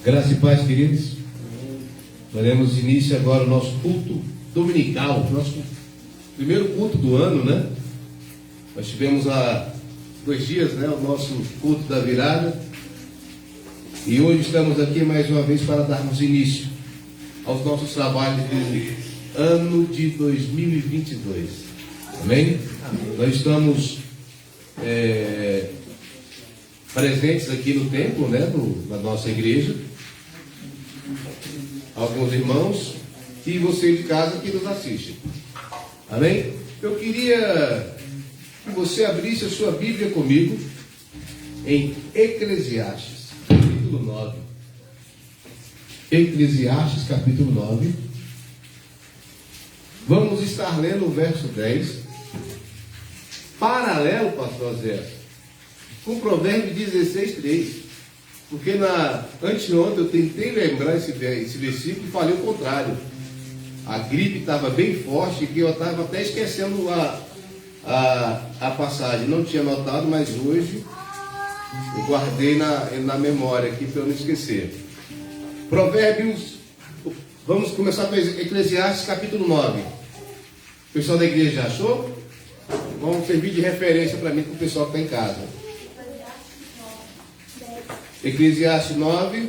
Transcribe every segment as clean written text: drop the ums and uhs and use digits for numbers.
Graça e paz, queridos. Daremos início agora ao nosso culto dominical, nosso primeiro culto do ano, né? Nós tivemos há 2 dias, né, o nosso culto da virada. E hoje estamos aqui mais uma vez para darmos início aos nossos trabalhos do ano de 2022. Amém? Nós estamos presentes aqui no templo, né, da nossa igreja. Alguns irmãos e você de casa que nos assiste. Amém? Eu queria que você abrisse a sua Bíblia comigo em Eclesiastes, capítulo 9. Eclesiastes, capítulo 9. Vamos estar lendo o verso 10. Paralelo, pastor Zé, com Provérbios 16:3. Porque anteontem eu tentei lembrar esse versículo e falei o contrário. A gripe estava bem forte que eu estava até esquecendo a passagem. Não tinha notado, mas hoje eu guardei na memória aqui para eu não esquecer. Provérbios, vamos começar com Eclesiastes capítulo 9. O pessoal da igreja já achou? Vamos servir de referência para mim, para o pessoal que está em casa. Eclesiastes 9,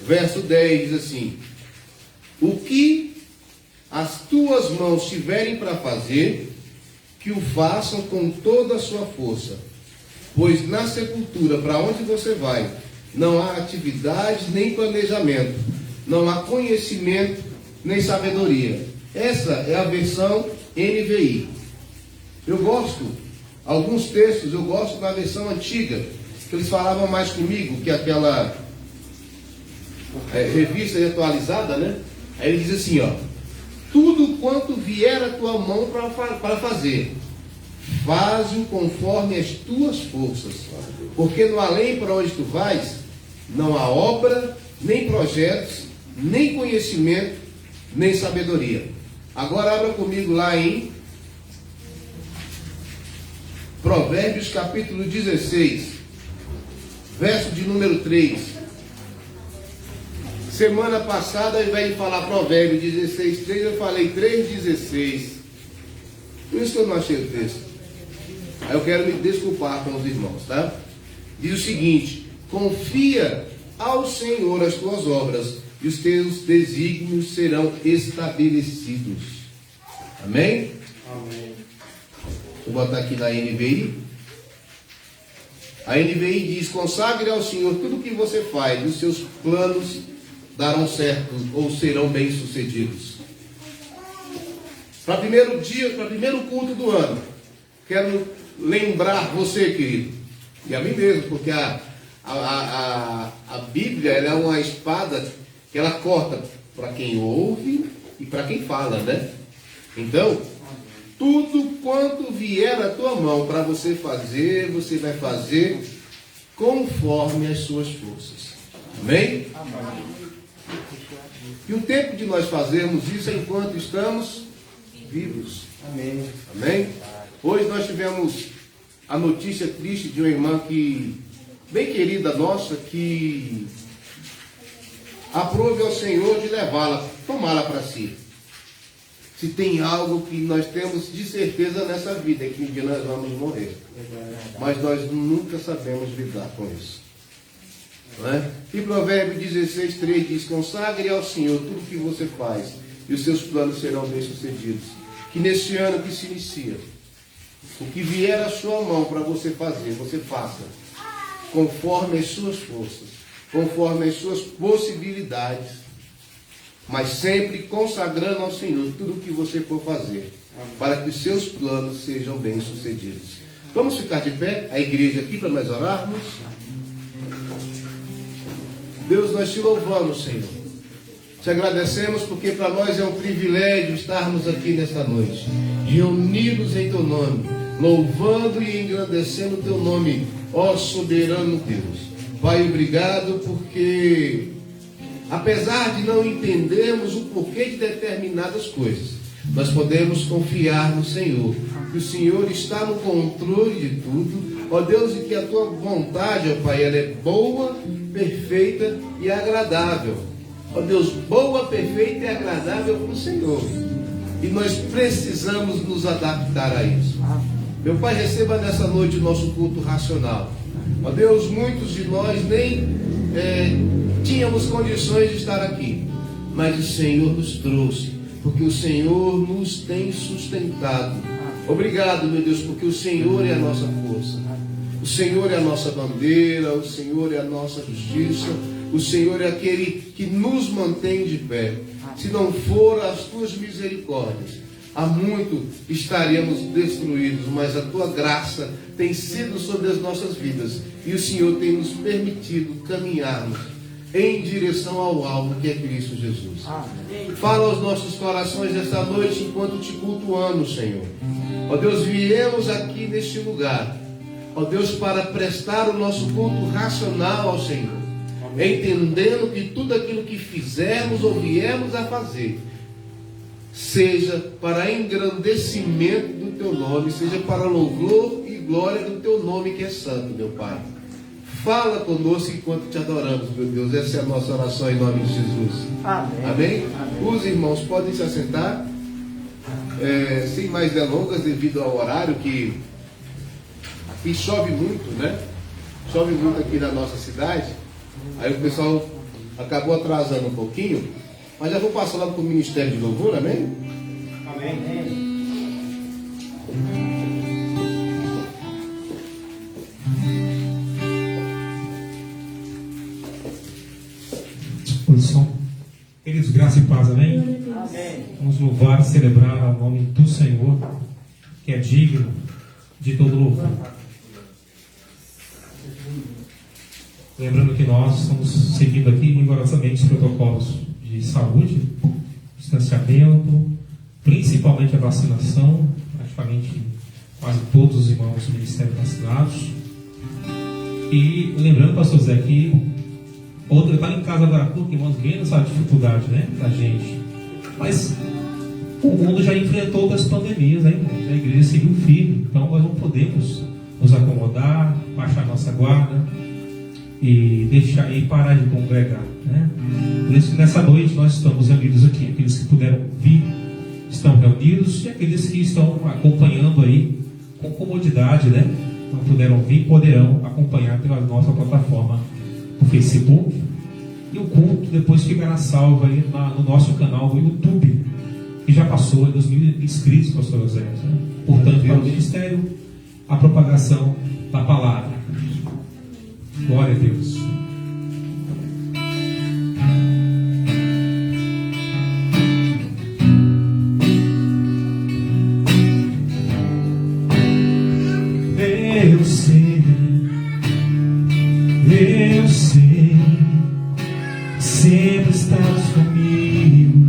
verso 10 diz assim: o que as tuas mãos tiverem para fazer, que o façam com toda a sua força, pois na sepultura para onde você vai, não há atividade nem planejamento, não há conhecimento nem sabedoria. Essa é a versão NVI. Eu gosto, alguns textos eu gosto da versão antiga, que eles falavam mais comigo que aquela revista atualizada, né? Aí ele diz assim, ó: tudo quanto vier a tua mão para fazer, faz-o conforme as tuas forças, porque no além para onde tu vais, não há obra, nem projetos, nem conhecimento, nem sabedoria. Agora abra comigo lá em Provérbios capítulo 16, verso de número 3. Semana passada, ao invés de falar Provérbios 16:3, eu falei 3:16. Por isso que eu não achei o texto. Aí eu quero me desculpar com os irmãos, tá? Diz o seguinte: confia ao Senhor as tuas obras, e os teus desígnios serão estabelecidos. Amém? Amém. Vou botar aqui na NVI. A NVI diz: consagre ao Senhor tudo o que você faz, e os seus planos darão certo ou serão bem-sucedidos. Para primeiro dia, para primeiro culto do ano, quero lembrar você, querido, e a mim mesmo, porque a Bíblia, ela é uma espada que ela corta para quem ouve e para quem fala, né? Então, tudo quanto vier à tua mão para você fazer, você vai fazer conforme as suas forças. Amém? Amém. E o tempo de nós fazermos isso é enquanto estamos vivos. Amém. Amém? Hoje nós tivemos a notícia triste de uma irmã bem querida nossa, que aprove ao Senhor de levá-la, tomá-la para si. Se tem algo que nós temos de certeza nessa vida, é que um dia nós vamos morrer. Mas nós nunca sabemos lidar com isso. Não é? E Provérbios 16:3 diz: consagre ao Senhor tudo que você faz, e os seus planos serão bem-sucedidos. Que nesse ano que se inicia, o que vier à sua mão para você fazer, você faça, conforme as suas forças, conforme as suas possibilidades, mas sempre consagrando ao Senhor tudo o que você for fazer, para que os seus planos sejam bem-sucedidos. Vamos ficar de pé, a igreja aqui, para nós orarmos. Deus, nós te louvamos, Senhor. Te agradecemos porque para nós é um privilégio estarmos aqui nesta noite, reunidos em teu nome, louvando e engrandecendo o teu nome, ó soberano Deus. Pai, obrigado porque, apesar de não entendermos o porquê de determinadas coisas, nós podemos confiar no Senhor, que o Senhor está no controle de tudo, ó Deus, e que a tua vontade, ó Pai, ela é boa, perfeita e agradável. Ó Deus, boa, perfeita e agradável para o Senhor. E nós precisamos nos adaptar a isso. Meu Pai, receba nessa noite o nosso culto racional. Ó Deus, muitos de nós nem tínhamos condições de estar aqui, mas o Senhor nos trouxe, porque o Senhor nos tem sustentado. Obrigado, meu Deus, porque o Senhor é a nossa força, o Senhor é a nossa bandeira, o Senhor é a nossa justiça, o Senhor é aquele que nos mantém de pé. Se não for as tuas misericórdias, há muito estaríamos destruídos, mas a tua graça tem sido sobre as nossas vidas e o Senhor tem nos permitido caminharmos em direção ao alvo que é Cristo Jesus. Amém. Fala aos nossos corações esta noite enquanto te cultuamos, Senhor. Ó Deus, viemos aqui neste lugar, ó Deus, para prestar o nosso culto racional ao Senhor, entendendo que tudo aquilo que fizermos ou viemos a fazer seja para engrandecimento do teu nome, seja para louvor e glória do teu nome que é santo, meu Pai. Fala conosco enquanto te adoramos, meu Deus. Essa é a nossa oração em nome de Jesus. Amém. Amém? Amém. Os irmãos podem se assentar, sem mais delongas, devido ao horário que aqui chove muito, né? Chove muito aqui na nossa cidade. Aí o pessoal acabou atrasando um pouquinho, mas já vou passar lá para o Ministério de Louvor, amém? Amém. Queridos, graça e paz, amém? Amém? Vamos louvar e celebrar o nome do Senhor, que é digno de todo louvor. Lembrando que nós estamos seguindo aqui rigorosamente os protocolos de saúde, distanciamento, principalmente a vacinação, praticamente quase todos os irmãos do Ministério vacinados. E lembrando, pastor Zé, que outro está em casa agora, porque irmãos, vendo essa dificuldade, né, da gente. Mas o mundo já enfrentou outras pandemias, né, irmãos? A igreja seguiu firme, então nós não podemos nos acomodar, baixar nossa guarda e deixar e parar de congregar, né? Por isso que nessa noite nós estamos reunidos aqui, aqueles que puderam vir estão reunidos e aqueles que estão acompanhando aí com comodidade, né? Não puderam vir, poderão acompanhar pela nossa plataforma do Facebook, e o culto depois ficará salvo aí no nosso canal do YouTube, que já passou de 2.000 inscritos, pastor José, né? Portanto, para o ministério, a propagação da palavra. Glória a Deus. Eu sei, sempre estás comigo,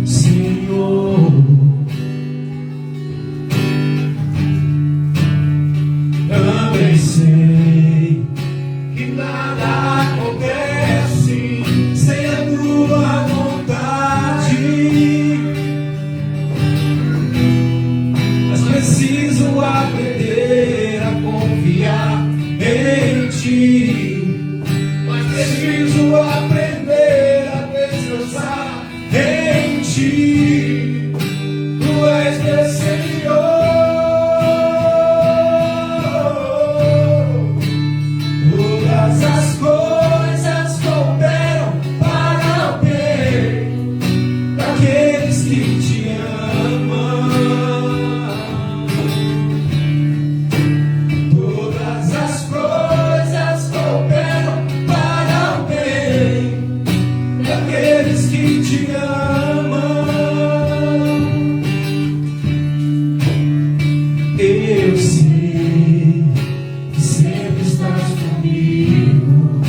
Senhor. Também sei que nada acontece sem a tua vontade, mas preciso aprender a confiar em ti, mas preciso aprender a descansar em ti. Tu és meu Senhor. Todas as coisas cooperam para o bem daqueles que te amam. Todas as coisas cooperam para o bem daqueles que te amam. Eu sei que sempre estás comigo,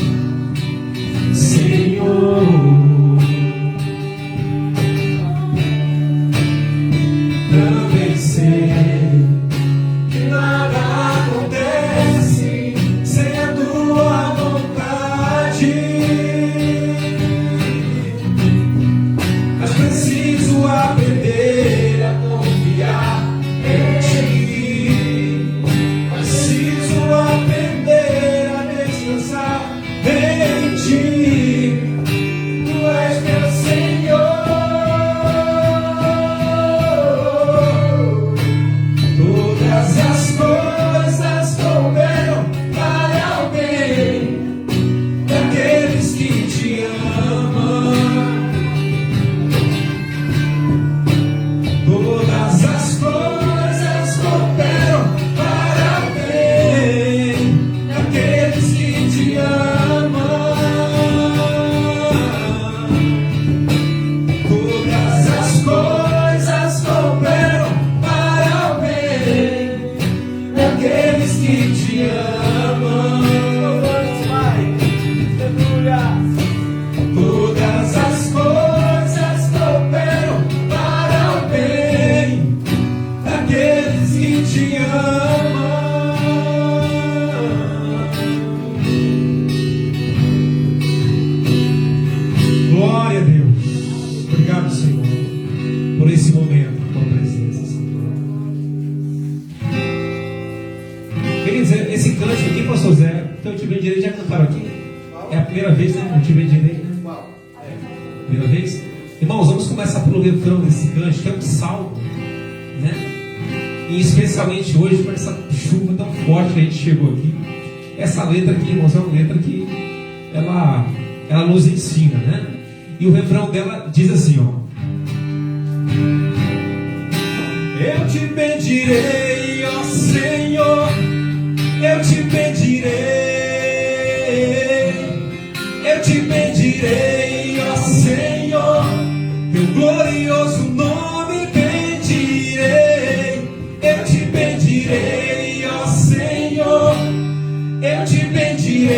bendirei já cantaram aqui? É a primeira vez, né? Eu te bendirei, né? Primeira vez? Irmãos, vamos começar pelo refrão desse canto, que é um salmo, né? E especialmente hoje, com essa chuva tão forte que a gente chegou aqui. Essa letra aqui, irmãos, é uma letra que ela nos ensina, né? E o refrão dela diz assim, ó: eu te bendirei, ó Senhor, eu te bendirei, eu te bendirei, ó Senhor, teu glorioso nome bendirei, eu te bendirei, ó Senhor, eu te bendirei,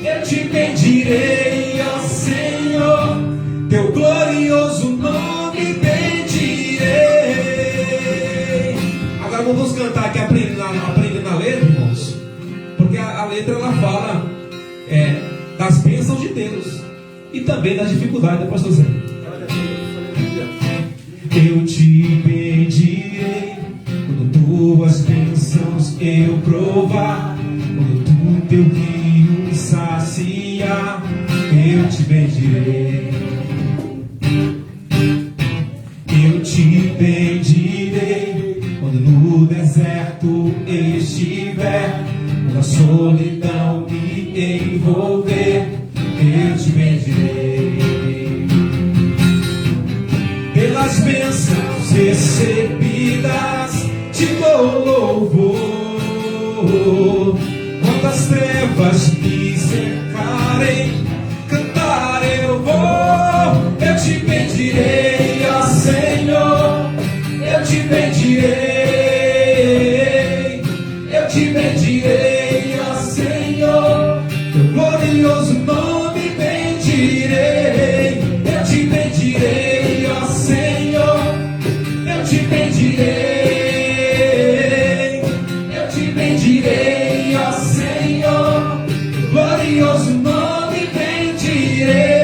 eu te bendirei, ó Senhor, teu glorioso nome bendirei. Agora vamos cantar aqui aprendendo a letra, irmãos, porque a letra ela fala das bênçãos de Deus e também das dificuldades da pastor Zé. Eu te bendirei quando tuas bênçãos eu provar, quando tu teu rio me saciar, eu te bendirei. Eu te bendirei quando no deserto estiver, quando a solidão me envolver, eu te bendirei. Pelas bênçãos recebidas te dou louvor, quando as trevas me cercarem, cantar eu vou. Eu te bendirei, ó Senhor, eu te bendirei, eu te bendirei, ó Senhor, teu glorioso nome bendirei, eu te bendirei, ó Senhor, eu te bendirei, eu te bendirei, ó Senhor, teu glorioso nome bendirei.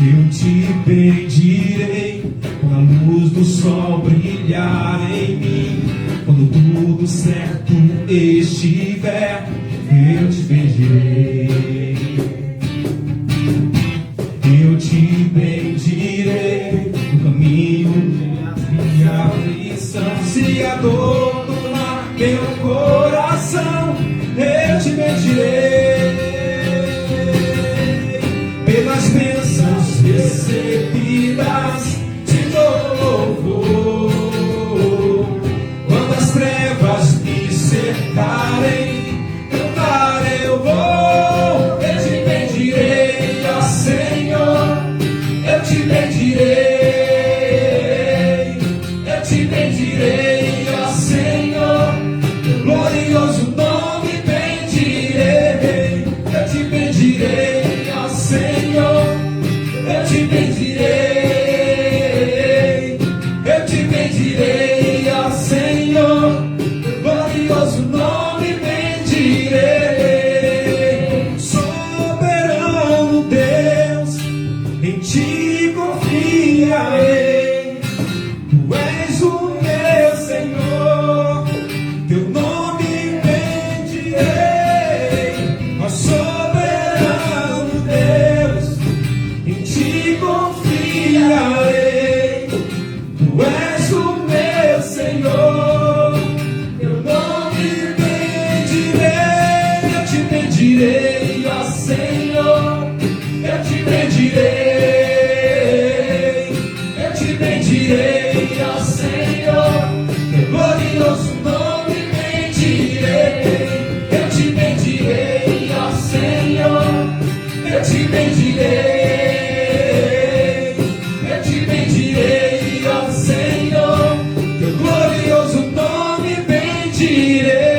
Eu te bendirei quando a luz do sol brilhar em mim, quando tudo certo estiver, eu te bendirei. Eu te bendirei no caminho minha aflição, se a dor tomar meu coração, eu te bendirei. Pelas bênçãos recebidas te dou louvor, quando as trevas me cercarem, cantar eu vou. Eu te bendirei, ó Senhor, eu te bendirei, eu te bendirei, ó Senhor, teu glorioso nome bendirei, eu te bendirei, ó Senhor, eu te bendirei, eu te bendirei, ó Senhor, teu glorioso nome bendirei. Soberano Deus, em ti confiarei, tu és o meu Senhor, teu nome bendirei. Ó soberano Deus, em ti confiarei, tu és o meu Senhor, teu nome bendirei. Eu te bendirei, ó Senhor, eu te bendirei, eu te bendirei, ó Senhor, teu glorioso nome bendirei. Eu te bendirei, ó Senhor, eu te bendirei, eu te bendirei, ó Senhor, teu glorioso nome bendirei.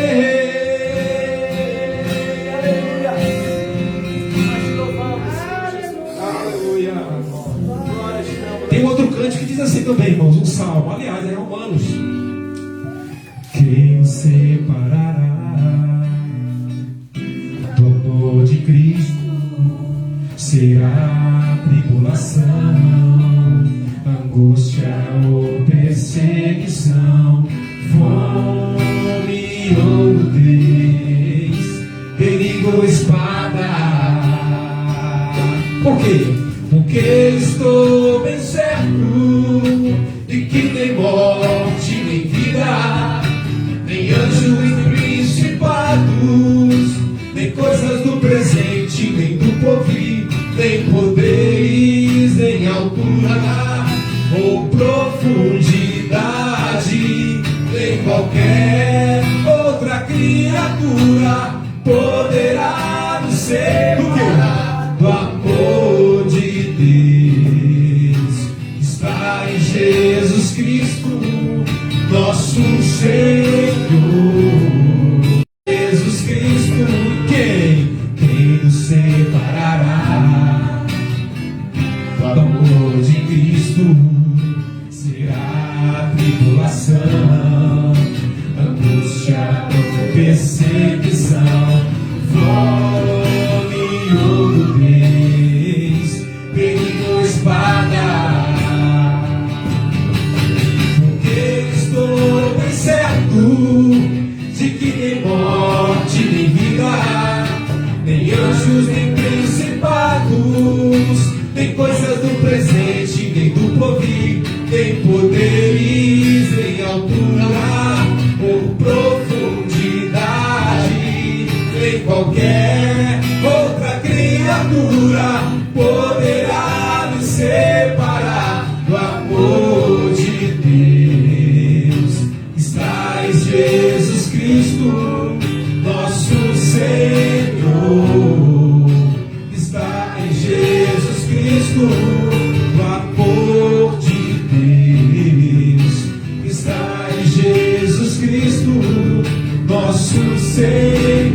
Aleluia. Tem outro cântico que diz assim também, irmãos, um salmo, aliás, é Romanos. Quem nos separará do amor de Cristo? Será tribulação, angústia ou perseguição, fome Porque estou bem certo de que nem morte, nem vida, nem anjo e principados, nem coisas do presente, nem do porvir, nem poderes, nem altura ou profundidade, nem qualquer outra criatura poderá nos separar do amor de Deus. Está em Jesus Cristo, nosso Senhor. Jesus Cristo, quem nos separará do amor de Cristo? Será a tribulação, angústia, perseguição, fome ou nudez, perigo ou espada. Porque estou bem certo de que nem morte, nem vida, nem anjos, nem principados, nem coisas do presente, nem do porvir, nem poderes, nem altura ou profundidade, nem qualquer outra criatura poderá nos separar do amor de Deus. Está em Jesus Cristo, nosso Senhor. Está em Jesus Cristo, o amor de Deus. Está em Jesus Cristo, nosso Senhor.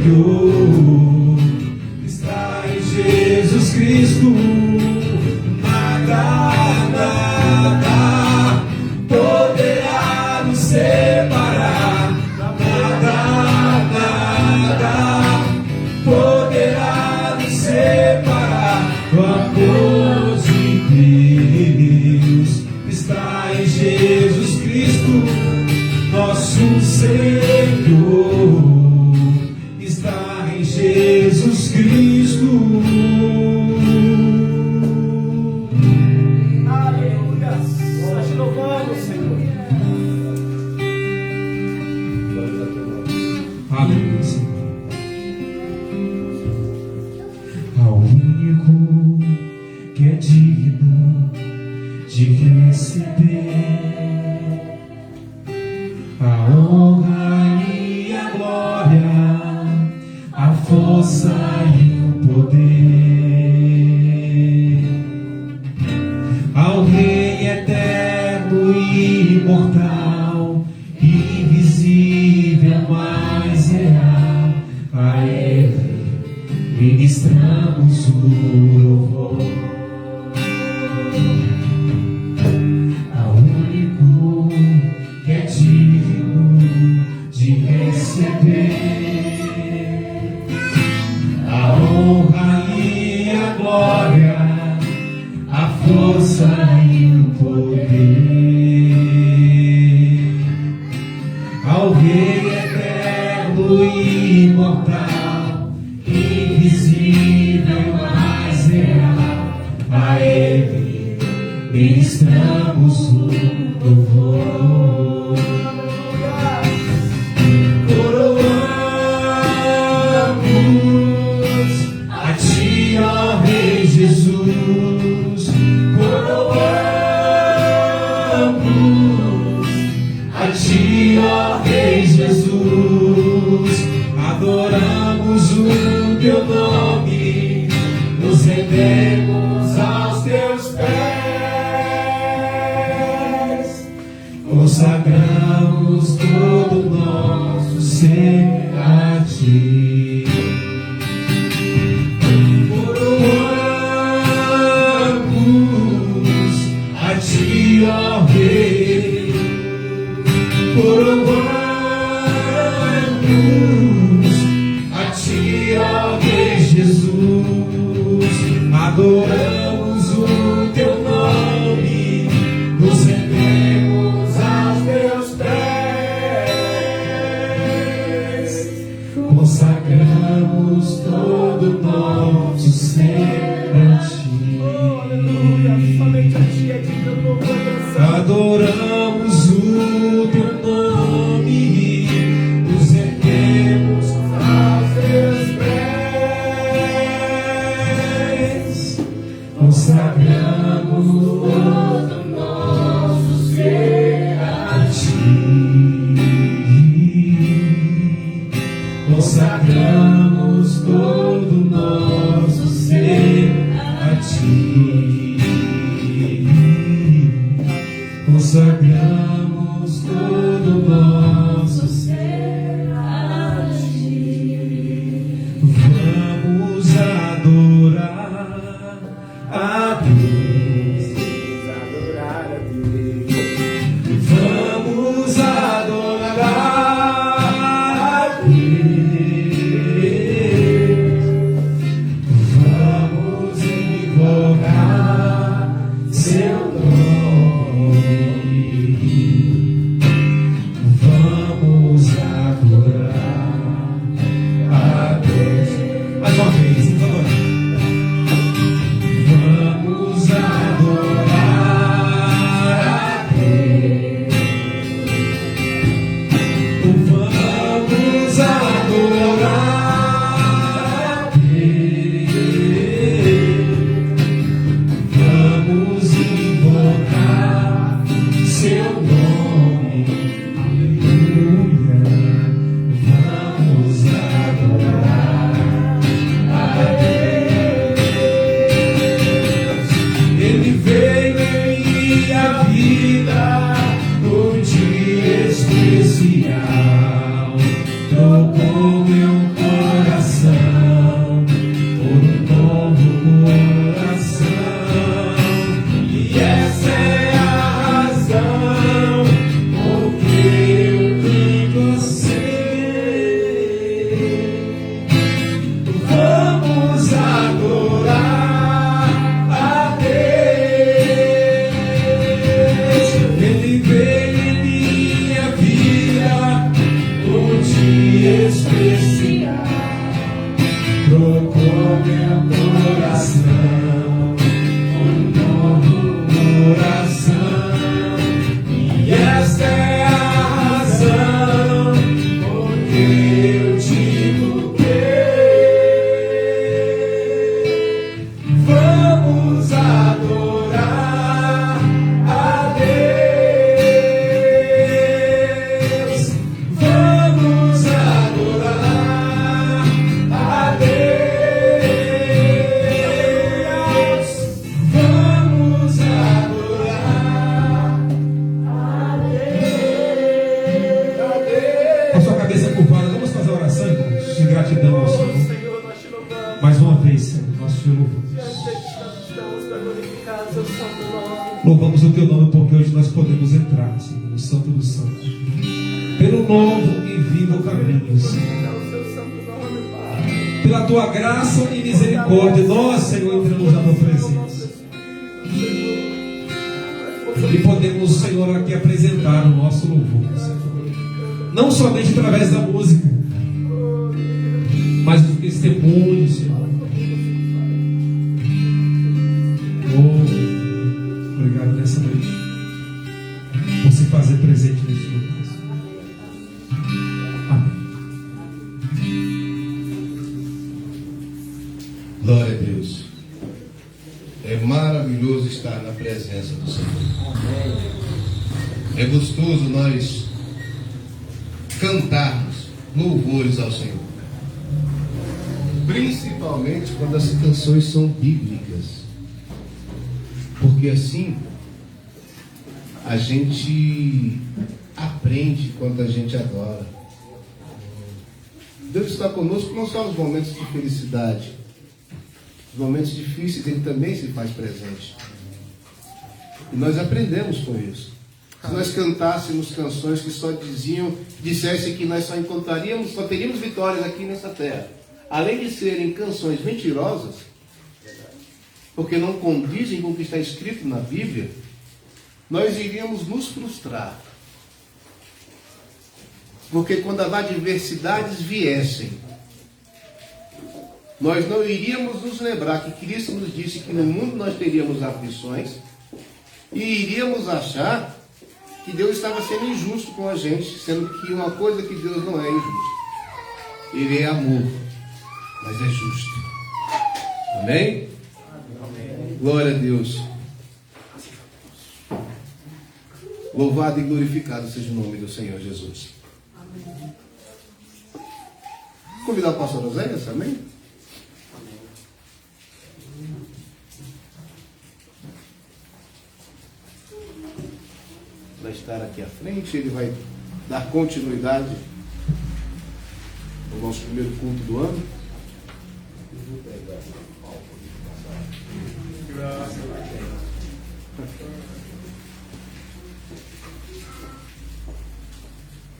Está em Jesus Cristo, nada poderá nos separar. Nada poderá nos separar do amor de Deus. Está em Jesus Cristo, nosso Senhor. Está em Jesus Cristo. Aleluia. Nós te louvamos, Senhor. Aleluia, Senhor. Ao único que é digno de receber a honra e a glória, a força e o poder, ao Rei eterno e imortal, invisível, mas real, a Ele ministramos o louvor. Ao único que é digno de receber a honra e a glória, a força e o poder, ao Rei eterno e imortal, invisível, mas real, a Ele ministramos o louvor. Coroamos a Ti, ó Rei Jesus. Coroamos a Ti, ó Rei Jesus. Adoramos o Teu nome, nos rendemos aos Teus pés, consagramos todo o nosso ser a Ti. Coroamos a Ti, ó Rei. Coroamos a Ti, ó Rei Jesus. Adoramos o Teu nome, nos rendemos aos Teus pés, consagramos Consagramos todo nosso ser a Ti. Oh, aleluia. Somente a Ti é digno do louvor e adoração. Adoramos o Teu nome, nos erguemos aos Teus pés. Consagramos todo nosso ser a Ti. Consagramos todo nosso ser a Ti. Consagramos todo nosso ser a Ti. Vamos adorar a Deus. Adorar a Deus. Vamos adorar a Deus. Vamos invocar Seu nome. Vamos adorar a Deus. Mais uma vez, então. Vamos adorar a Deus. Vamos adorar a Deus. Vamos invocar Seu nome. Aleluia. Vamos adorar a Deus. Ele veio em minha vida num dia especial. Trocou meu coração por um novo coração. E essa é a razão por que eu digo assim: vamos adorar a Deus. Ele veio em minha vida um dia especial. Trocou meu coração por um novo coração. E esta é a razão por que eu digo que vamos adorar a Deus. Vamos adorar a Deus. Vamos adorar a Deus. Com a sua cabeça curvada, vamos fazer a oração, irmãos, de gratidão ao Oh, Senhor. Senhor, nós te louvamos. Mais uma vez, Senhor, nós te louvamos. Diante de ti nós estamos para glorificar o Seu santo nome. Louvamos o Teu nome porque hoje nós podemos entrar, Senhor, no Santo dos Santos, pelo novo e vivo caminho, Senhor. Glorificar o Seu santo nome, Pai. Pela Tua graça e misericórdia, nós, Senhor, entramos na Tua presença. E podemos, Senhor, aqui apresentar o nosso louvor, Senhor. Não somente através da música, mas do testemunho, Senhor. Oh, obrigado nessa noite por se fazer presente nesse lugar. Amém. Glória a Deus. É maravilhoso estar na presença do Senhor. É gostoso nós cantarmos louvores ao Senhor. Principalmente quando as canções são bíblicas. Porque assim a gente aprende quando a gente adora. Deus está conosco não só nos momentos de felicidade. Nos momentos difíceis Ele também se faz presente. E nós aprendemos com isso. Se nós cantássemos canções que só dissessem que nós só teríamos vitórias aqui nessa terra, além de serem canções mentirosas, porque não condizem com o que está escrito na Bíblia, nós iríamos nos frustrar. Porque quando as adversidades viessem, nós não iríamos nos lembrar que Cristo nos disse que no mundo nós teríamos aflições e iríamos achar que Deus estava sendo injusto com a gente, sendo que uma coisa que Deus não é injusto. Ele é amor, mas é justo. Amém? Glória a Deus. Louvado e glorificado seja o nome do Senhor Jesus. Convidar o pastor Oséias, amém? Vai estar aqui à frente, ele vai dar continuidade ao nosso primeiro culto do ano.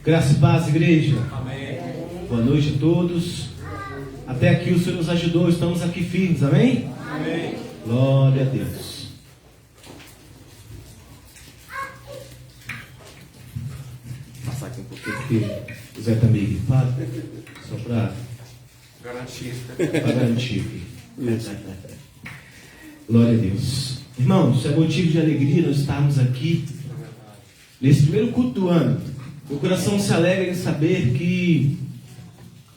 Graça e paz, igreja. Amém. Boa noite a todos. Até aqui o Senhor nos ajudou, estamos aqui firmes, amém? Amém. Glória a Deus. Passar aqui um pouquinho, porque o Zé está meio gripado, só para garantir aqui. Glória a Deus. Irmãos, é motivo de alegria nós estarmos aqui nesse primeiro culto do ano. Meu coração se alegra em saber que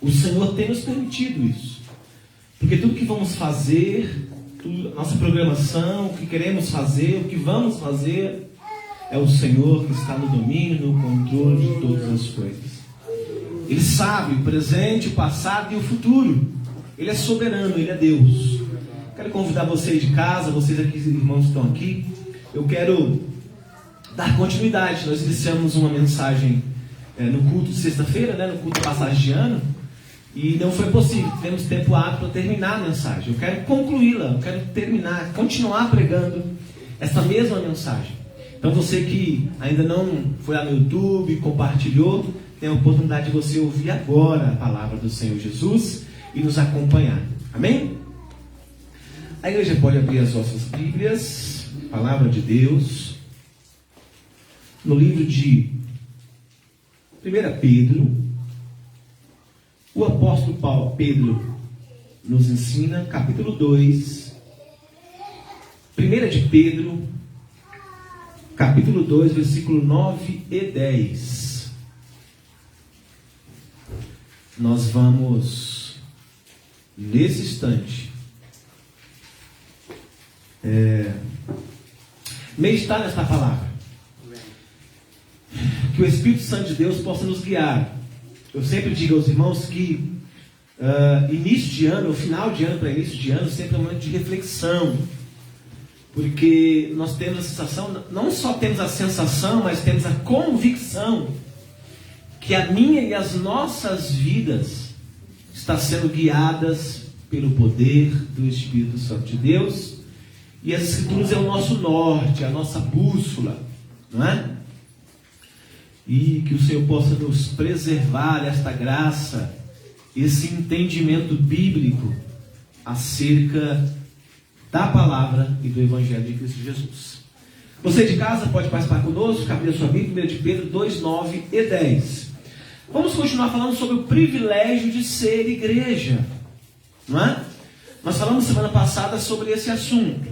o Senhor tem nos permitido isso. Porque tudo que vamos fazer, nossa programação, o que queremos fazer, o que vamos fazer, é o Senhor que está no domínio, no controle de todas as coisas. Ele sabe o presente, o passado e o futuro. Ele é soberano, Ele é Deus. Quero convidar vocês de casa, vocês aqui, irmãos que estão aqui. Eu quero dar continuidade. Nós iniciamos uma mensagem no culto de sexta-feira, no culto de passagem de ano, e não foi possível. Tivemos tempo hábil para terminar a mensagem. Eu quero concluí-la, eu quero terminar, continuar pregando essa mesma mensagem. Então você que ainda não foi lá no YouTube, compartilhou, tem a oportunidade de você ouvir agora a palavra do Senhor Jesus e nos acompanhar. Amém? A igreja pode abrir as vossas Bíblias, palavra de Deus, no livro de 1 Pedro. O apóstolo Pedro nos ensina, capítulo 2, 1 de Pedro, capítulo 2, versículo 9 e 10. Nós vamos, nesse instante, meditar nesta palavra. Que o Espírito Santo de Deus possa nos guiar. Eu sempre digo aos irmãos que início de ano, final de ano para início de ano, sempre é um momento de reflexão. Porque nós temos a sensação, não só temos a sensação, mas temos a convicção que a minha e as nossas vidas estão sendo guiadas pelo poder do Espírito Santo de Deus. E as Escrituras é o nosso norte, a nossa bússola, não é? E que o Senhor possa nos preservar esta graça, esse entendimento bíblico acerca da palavra e do Evangelho de Cristo Jesus. Você de casa pode participar conosco, abrir a sua Bíblia, 1 de Pedro 2, 9 e 10. Vamos continuar falando sobre o privilégio de ser igreja, não é? Nós falamos semana passada sobre esse assunto.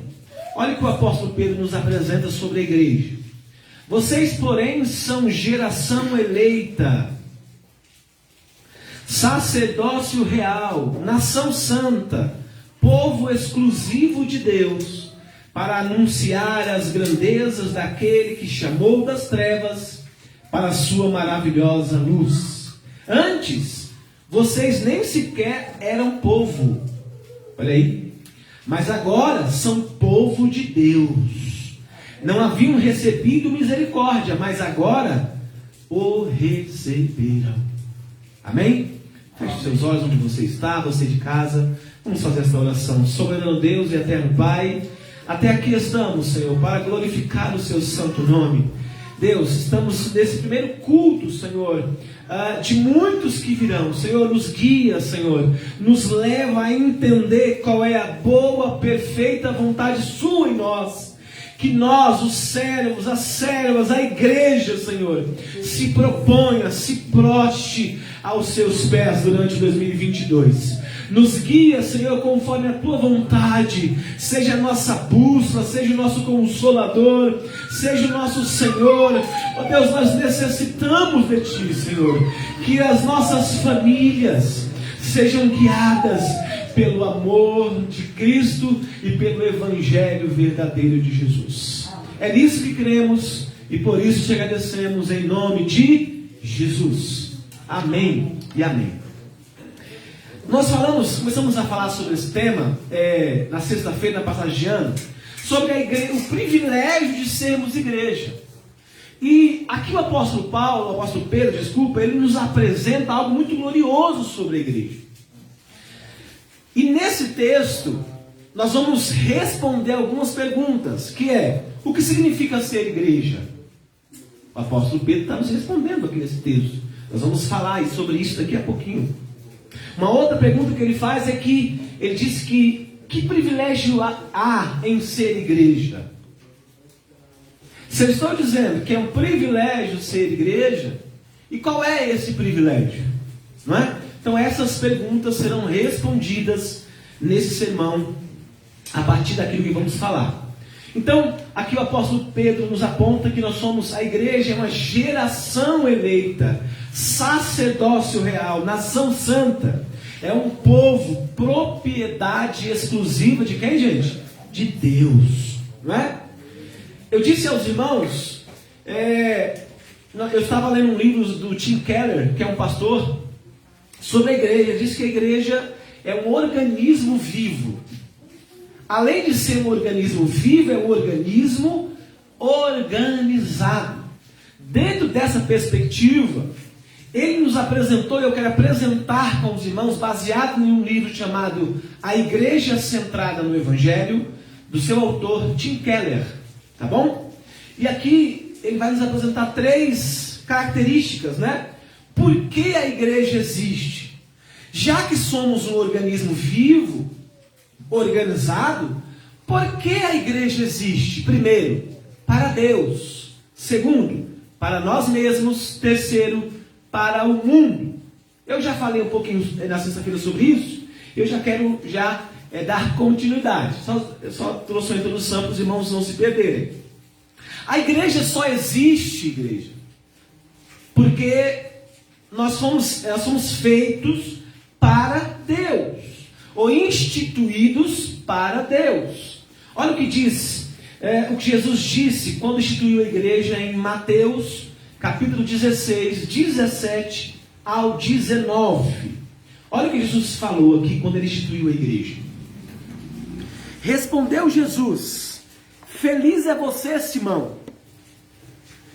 Olha o que o apóstolo Pedro nos apresenta sobre a igreja. Vocês, porém, são geração eleita, sacerdócio real, nação santa, povo exclusivo de Deus, para anunciar as grandezas daquele que chamou das trevas para a sua maravilhosa luz. Antes, vocês nem sequer eram povo. Olha aí. Mas agora são povo de Deus. Não haviam recebido misericórdia, mas agora o receberão. Amém? Feche seus olhos onde você está, você de casa. Vamos fazer esta oração. Soberano Deus e eterno Pai, até aqui estamos, Senhor, para glorificar o seu santo nome. Deus, estamos nesse primeiro culto, Senhor, de muitos que virão. Senhor, nos guia, Senhor, nos leva a entender qual é a boa, perfeita vontade sua em nós. Que nós, os servos, as servas, a igreja, Senhor, se proponha, se proste aos seus pés durante 2022. Nos guia, Senhor, conforme a Tua vontade. Seja a nossa bússola, seja o nosso Consolador, seja o nosso Senhor. Ó Deus, nós necessitamos de Ti, Senhor. Que as nossas famílias sejam guiadas pelo amor de Cristo e pelo Evangelho verdadeiro de Jesus. É nisso que cremos e por isso te agradecemos em nome de Jesus. Amém e amém. Nós começamos a falar sobre esse tema na sexta-feira, na passagem de ano, sobre a igreja, o privilégio de sermos igreja. E aqui o apóstolo Pedro, ele nos apresenta algo muito glorioso sobre a igreja. E nesse texto, nós vamos responder algumas perguntas, que é, o que significa ser igreja? O apóstolo Pedro está nos respondendo aqui nesse texto. Nós vamos falar sobre isso daqui a pouquinho. Uma outra pergunta que ele faz é que, ele diz que privilégio há em ser igreja? Se eu estou dizendo que é um privilégio ser igreja, e qual é esse privilégio? Não é? Então essas perguntas serão respondidas nesse sermão, a partir daquilo que vamos falar. Então, aqui o apóstolo Pedro nos aponta que nós somos, a igreja é uma geração eleita, sacerdócio real, nação santa, é um povo, propriedade exclusiva de quem, gente? De Deus, não é? Eu disse aos irmãos, eu estava lendo um livro do Tim Keller, que é um pastor, sobre a igreja. Ele diz que a igreja é um organismo vivo. Além de ser um organismo vivo, é um organismo organizado. Dentro dessa perspectiva, ele nos apresentou, e eu quero apresentar com os irmãos, baseado em um livro chamado A Igreja Centrada no Evangelho, do seu autor Tim Keller, tá bom? E aqui ele vai nos apresentar 3 características, né? Por que a igreja existe? Já que somos um organismo vivo, organizado, por que a igreja existe? Primeiro, para Deus. Segundo, para nós mesmos. Terceiro, para o mundo. Eu já falei um pouquinho na sexta-feira sobre isso. Eu já quero dar continuidade. Só trouxe uma introdução para os irmãos não se perderem. A igreja só existe, igreja, porque nós somos feitos para Deus, ou instituídos para Deus. Olha o que diz, o que Jesus disse quando instituiu a igreja em Mateus, capítulo 16, 17 ao 19. Olha o que Jesus falou aqui quando ele instituiu a igreja. Respondeu Jesus: feliz é você, Simão,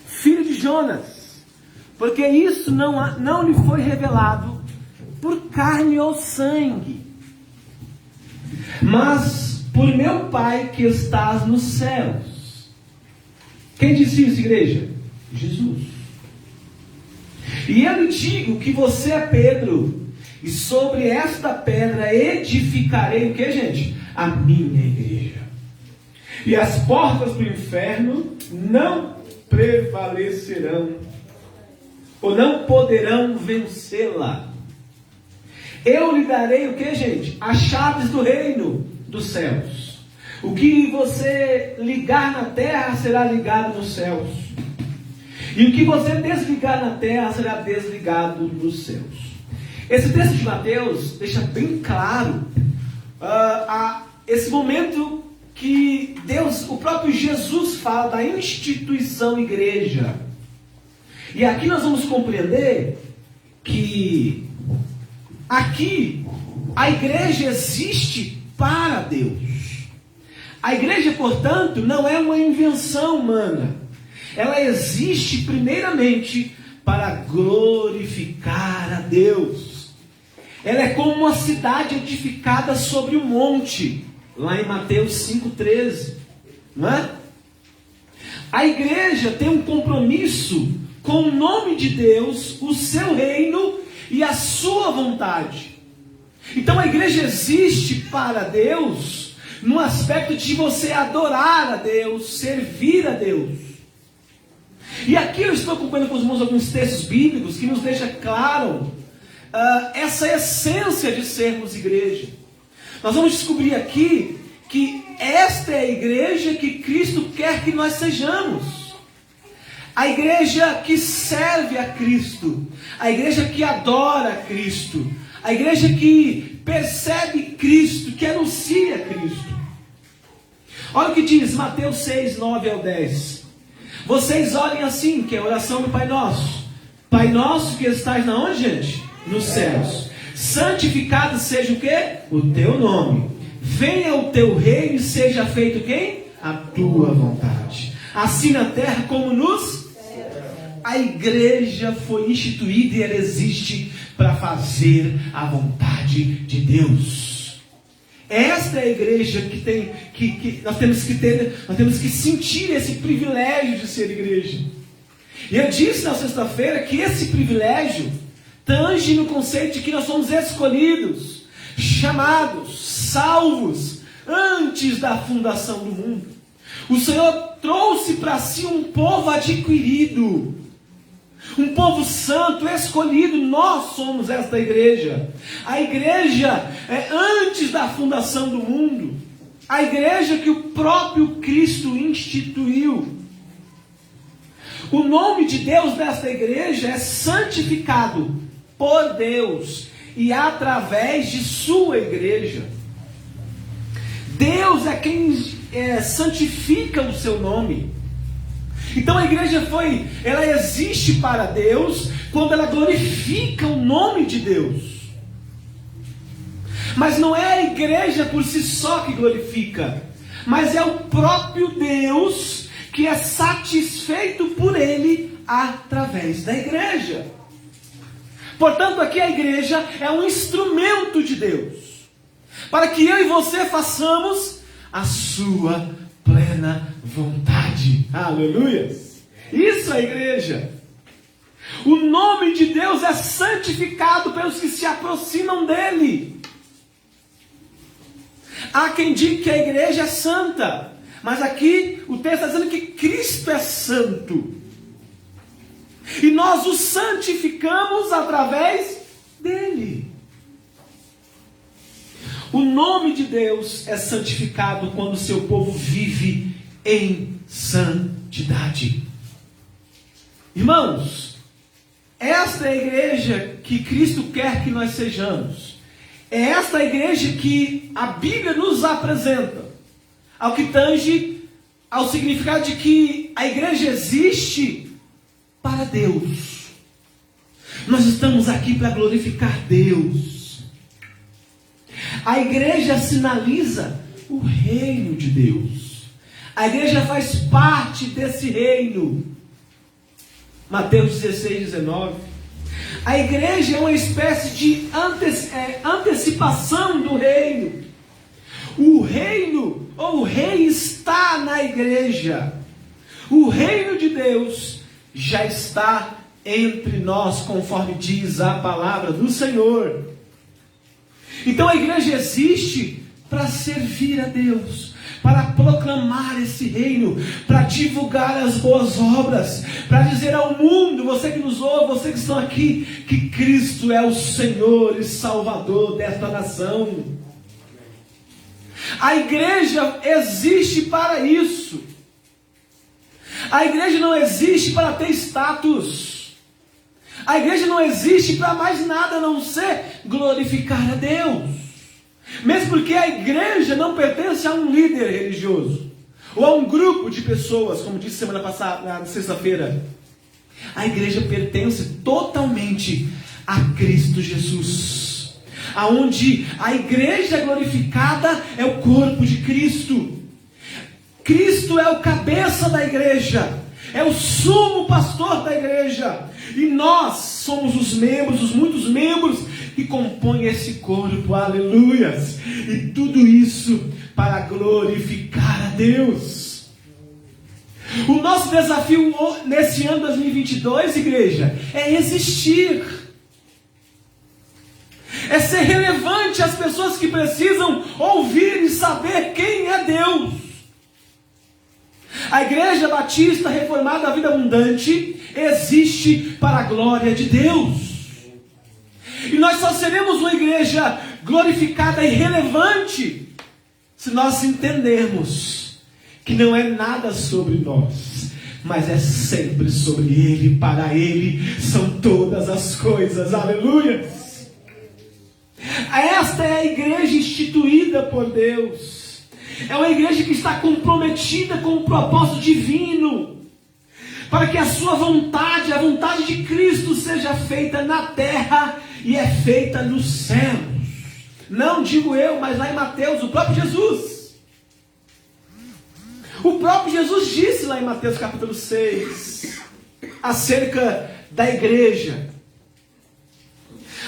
filho de Jonas, porque isso não lhe foi revelado por carne ou sangue, mas por meu Pai que estás nos céus. Quem disse isso, igreja? Jesus. E eu lhe digo que você é Pedro, e sobre esta pedra edificarei o que, gente? A minha igreja. E as portas do inferno não prevalecerão, ou não poderão vencê-la. Eu lhe darei o que, gente? As chaves do reino dos céus. O que você ligar na terra será ligado nos céus, e o que você desligar na terra será desligado nos céus. Esse texto de Mateus deixa bem claro esse momento que Deus, o próprio Jesus fala da instituição igreja. E aqui nós vamos compreender que aqui a igreja existe para Deus. A igreja, portanto, não é uma invenção humana. Ela existe primeiramente para glorificar a Deus. Ela é como uma cidade edificada sobre um monte, lá em Mateus 5,13, não é? A igreja tem um compromisso com o nome de Deus, o seu reino e a sua vontade. Então a igreja existe para Deus, no aspecto de você adorar a Deus, servir a Deus. E aqui eu estou acompanhando com os irmãos alguns textos bíblicos que nos deixam claro essa essência de sermos igreja. Nós vamos descobrir aqui que esta é a igreja que Cristo quer que nós sejamos. A igreja que serve a Cristo, a igreja que adora a Cristo, a igreja que percebe Cristo, que anuncia Cristo. Olha o que diz Mateus 6, 9 ao 10. Vocês olhem assim, que é a oração do Pai Nosso. Pai Nosso que estás na onde, gente? Nos céus. Santificado seja o quê? O teu nome. Venha o teu reino e seja feito quem? A tua vontade. Assim na terra como nos... A igreja foi instituída e ela existe para fazer a vontade de Deus. Esta é a igreja que nós temos que ter, nós temos que sentir esse privilégio de ser igreja. E eu disse na sexta-feira que esse privilégio tange no conceito de que nós somos escolhidos, chamados, salvos, antes da fundação do mundo. O Senhor trouxe para si um povo adquirido, um povo santo, escolhido. Nós somos esta igreja. A igreja é antes da fundação do mundo. A igreja que o próprio Cristo instituiu. O nome de Deus nesta igreja é santificado por Deus e através de sua igreja. Deus é quem santifica o seu nome. Então a igreja ela existe para Deus quando ela glorifica o nome de Deus. Mas não é a igreja por si só que glorifica, mas é o próprio Deus que é satisfeito por Ele através da igreja. Portanto, aqui a igreja é um instrumento de Deus, para que eu e você façamos a sua plena vontade. Aleluia! Isso é a igreja. O nome de Deus é santificado pelos que se aproximam dele. Há quem diga que a igreja é santa, mas aqui o texto está dizendo que Cristo é santo. E nós o santificamos através dele. O nome de Deus é santificado quando o seu povo vive em santidade. Irmãos, esta é a igreja que Cristo quer que nós sejamos. É esta a igreja que a Bíblia nos apresenta, ao que tange ao significado de que a igreja existe para Deus. Nós estamos aqui para glorificar Deus. A igreja sinaliza o reino de Deus. A igreja faz parte desse reino. Mateus 16, 19. A igreja é uma espécie de antecipação do reino. O reino, ou o rei, está na igreja. O reino de Deus já está entre nós, conforme diz a palavra do Senhor. Então a igreja existe para servir a Deus, para proclamar esse reino, para divulgar as boas obras, para dizer ao mundo, você que nos ouve, você que está aqui, que Cristo é o Senhor e Salvador desta nação. A igreja existe para isso. A igreja não existe para ter status. A igreja não existe para mais nada a não ser glorificar a Deus. Mesmo porque a igreja não pertence a um líder religioso, ou a um grupo de pessoas, como disse semana passada, na sexta-feira. A igreja pertence totalmente a Cristo Jesus, aonde a igreja glorificada é o corpo de Cristo. Cristo é o cabeça da igreja, é o sumo pastor da igreja, e nós somos os membros, os muitos membros que compõem esse corpo, aleluias, e tudo isso para glorificar a Deus. O nosso desafio nesse ano 2022, igreja, é existir, é ser relevante às pessoas que precisam ouvir e saber quem é Deus. A Igreja Batista Reformada da Vida Abundante existe para a glória de Deus. E nós só seremos uma igreja glorificada e relevante se nós entendermos que não é nada sobre nós, mas é sempre sobre Ele, para Ele são todas as coisas. Aleluia! Esta é a igreja instituída por Deus. É uma igreja que está comprometida com o propósito divino, para que a sua vontade, a vontade de Cristo, seja feita na terra e é feita nos céus. Não digo eu, mas lá em Mateus, o próprio Jesus. O próprio Jesus disse lá em Mateus capítulo 6, acerca da igreja.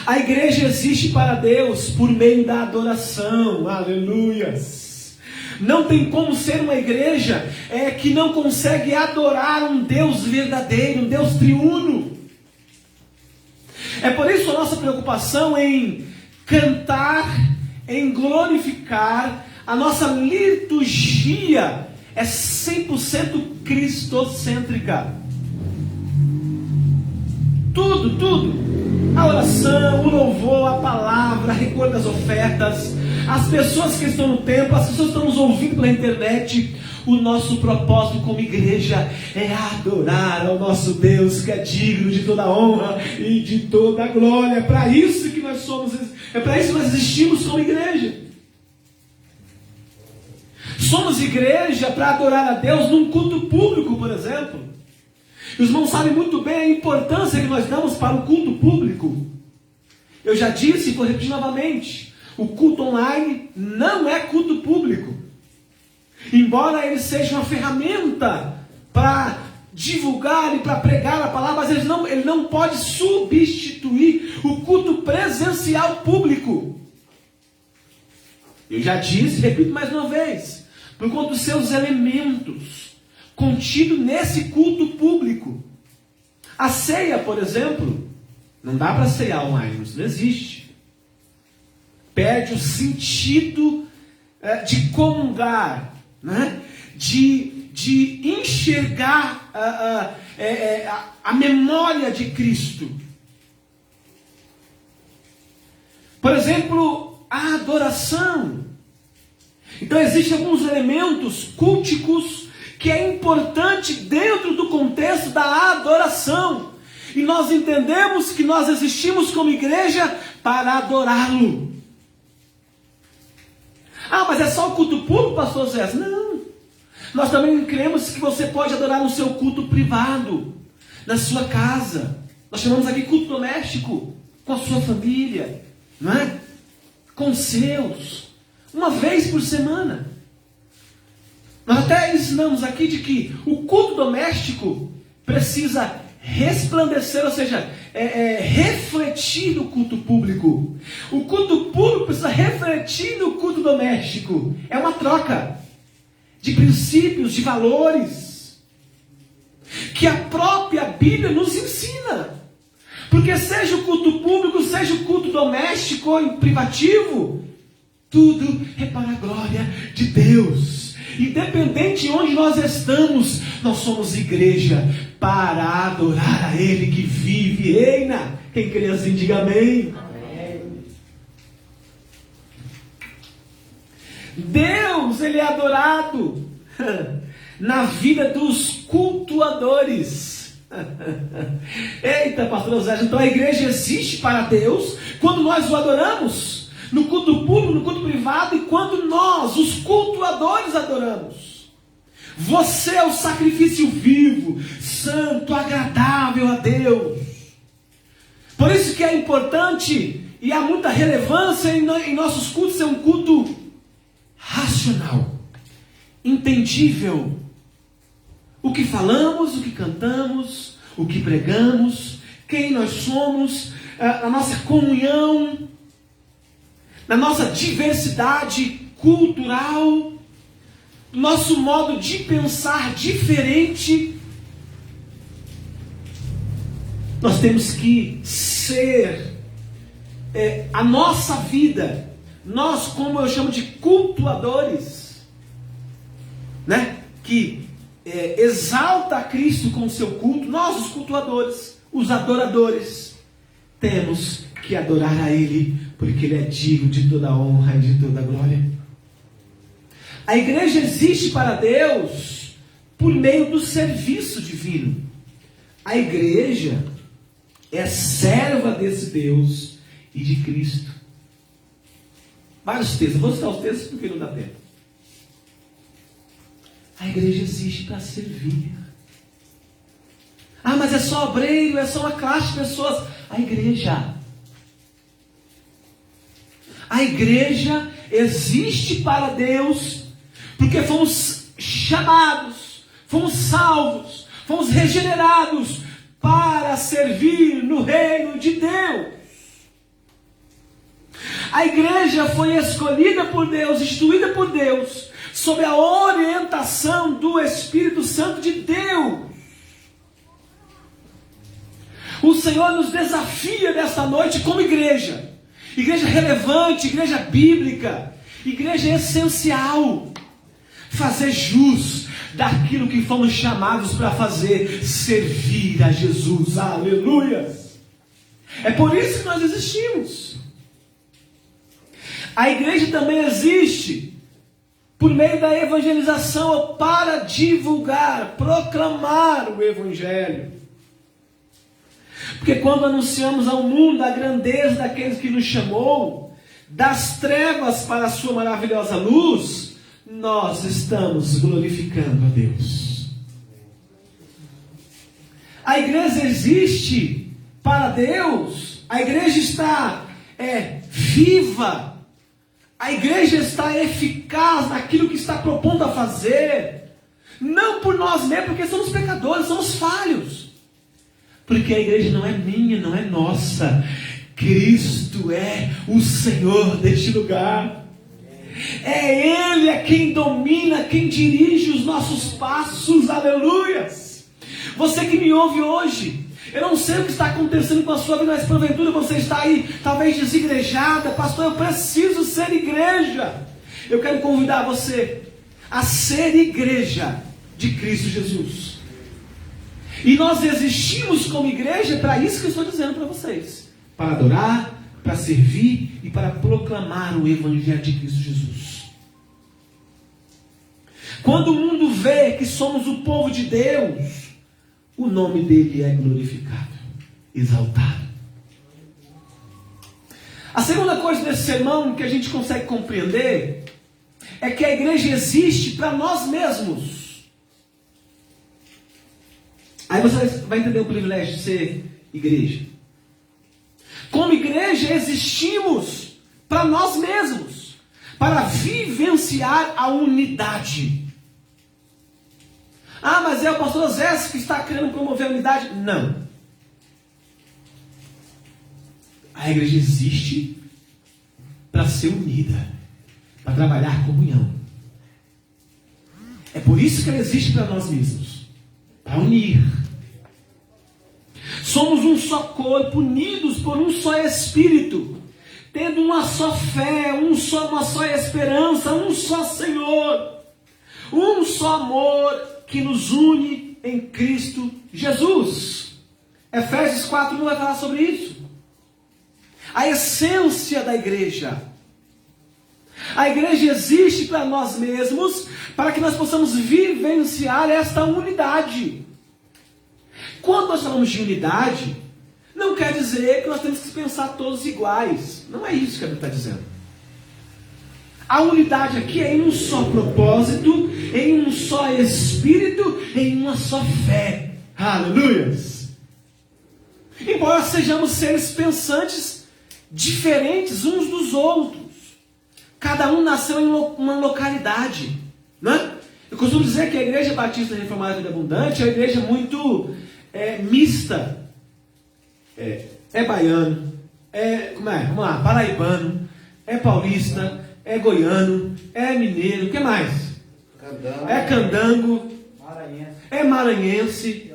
A igreja existe para Deus por meio da adoração. Aleluias. Não tem como ser uma igreja que não consegue adorar um Deus verdadeiro, um Deus triuno. É por isso a nossa preocupação em cantar, em glorificar. A nossa liturgia é 100% cristocêntrica. Tudo. A oração, o louvor, a palavra, a recolha das ofertas, as pessoas que estão no templo, as pessoas que estão nos ouvindo pela internet. O nosso propósito como igreja é adorar ao nosso Deus, que é digno de toda honra e de toda glória. É para isso que nós somos, é para isso que nós existimos como igreja. Somos igreja para adorar a Deus num culto público, por exemplo. Os irmãos sabem muito bem a importância que nós damos para o culto público. Eu já disse e vou repetir novamente: o culto online não é culto público. Embora ele seja uma ferramenta para divulgar e para pregar a palavra, mas ele não pode substituir o culto presencial público. Eu já disse, repito mais uma vez, por conta dos seus elementos contidos nesse culto público. A ceia, por exemplo, não dá para ceiar online, isso não existe. Perde o sentido de comungar, né? de enxergar a memória de Cristo. Por exemplo, a adoração. Então existem alguns elementos culticos que é importante dentro do contexto da adoração. E nós entendemos que nós existimos como igreja para adorá-lo. Ah, mas é só o culto público, pastor Zé? Não. Nós também cremos que você pode adorar no seu culto privado, na sua casa. Nós chamamos aqui culto doméstico, com a sua família, não é? Com os seus, uma vez por semana. Nós até ensinamos aqui de que o culto doméstico precisa resplandecer, ou seja, refletir no culto público. O culto público precisa refletir no culto doméstico. É uma troca de princípios, de valores, que a própria Bíblia nos ensina. Porque seja o culto público, seja o culto doméstico ou privativo, tudo é para a glória de Deus. Independente de onde nós estamos, nós somos igreja para adorar a Ele que vive e reina. Quem crê assim, diga amém. Deus, Ele é adorado na vida dos cultuadores. Eita, pastor José, então a igreja existe para Deus quando nós o adoramos, no culto público, no culto privado, e quando nós, os cultuadores, adoramos. Você é o sacrifício vivo, santo, agradável a Deus. Por isso que é importante e há muita relevância em nossos cultos ser um culto racional, entendível. O que falamos, o que cantamos, o que pregamos, quem nós somos, a nossa comunhão, na nossa diversidade cultural, nosso modo de pensar diferente. Nós temos que ser a nossa vida, nós, como eu chamo de cultuadores, né? Que exalta a Cristo com o seu culto. Nós, os cultuadores, os adoradores, temos que adorar a Ele, porque Ele é digno de toda honra e de toda glória. A igreja existe para Deus por meio do serviço divino. A igreja é serva desse Deus e de Cristo. Vários textos, vou citar os textos porque não dá tempo. A igreja existe para servir. Ah, mas é só obreiro, é só uma classe de pessoas. A igreja existe para Deus, porque fomos chamados, fomos salvos, fomos regenerados para servir no reino de Deus. A igreja foi escolhida por Deus, instituída por Deus, sob a orientação do Espírito Santo de Deus. O Senhor nos desafia nesta noite como igreja. Igreja relevante, igreja bíblica, igreja essencial. Fazer jus daquilo que fomos chamados para fazer, servir a Jesus. Aleluia! É por isso que nós existimos. A igreja também existe por meio da evangelização, ou para divulgar, proclamar o Evangelho. Porque quando anunciamos ao mundo a grandeza daqueles que nos chamou, das trevas para a sua maravilhosa luz, nós estamos glorificando a Deus. A igreja existe para Deus, a igreja está viva, a igreja está eficaz naquilo que está propondo a fazer, não por nós mesmos, porque somos pecadores, somos falhos. Porque a igreja não é minha, não é nossa. Cristo é o Senhor deste lugar. É Ele quem domina, quem dirige os nossos passos. Aleluias! Você que me ouve hoje, eu não sei o que está acontecendo com a sua vida, mas porventura você está aí, talvez desigrejada. Pastor, eu preciso ser igreja. Eu quero convidar você a ser igreja de Cristo Jesus. E nós existimos como igreja para isso que eu estou dizendo para vocês. Para adorar, para servir e para proclamar o Evangelho de Cristo Jesus. Quando o mundo vê que somos o povo de Deus, o nome dele é glorificado, exaltado. A segunda coisa desse sermão que a gente consegue compreender é que a igreja existe para nós mesmos. Aí você vai entender o privilégio de ser igreja. Como igreja existimos para nós mesmos, para vivenciar a unidade. Ah, mas é o pastor Zé que está querendo promover a unidade? Não. A igreja existe para ser unida, para trabalhar comunhão. É por isso que ela existe para nós mesmos, para unir. Somos um só corpo, unidos por um só Espírito, tendo uma só fé, uma só esperança, um só Senhor, um só amor que nos une em Cristo Jesus. Efésios 4:1 vai falar sobre isso. A essência da igreja. A igreja existe para nós mesmos, para que nós possamos vivenciar esta unidade. Quando nós falamos de unidade, não quer dizer que nós temos que pensar todos iguais. Não é isso que a Bíblia está dizendo. A unidade aqui é em um só propósito, em um só Espírito, em uma só fé. Aleluias! Embora sejamos seres pensantes diferentes uns dos outros, cada um nasceu em uma localidade, né? Eu costumo dizer que a Igreja Batista Reformada Vida Abundante é uma igreja muito mista. É baiano, vamos lá, paraibano, é paulista, é goiano, é mineiro, o que mais? É candango, é maranhense.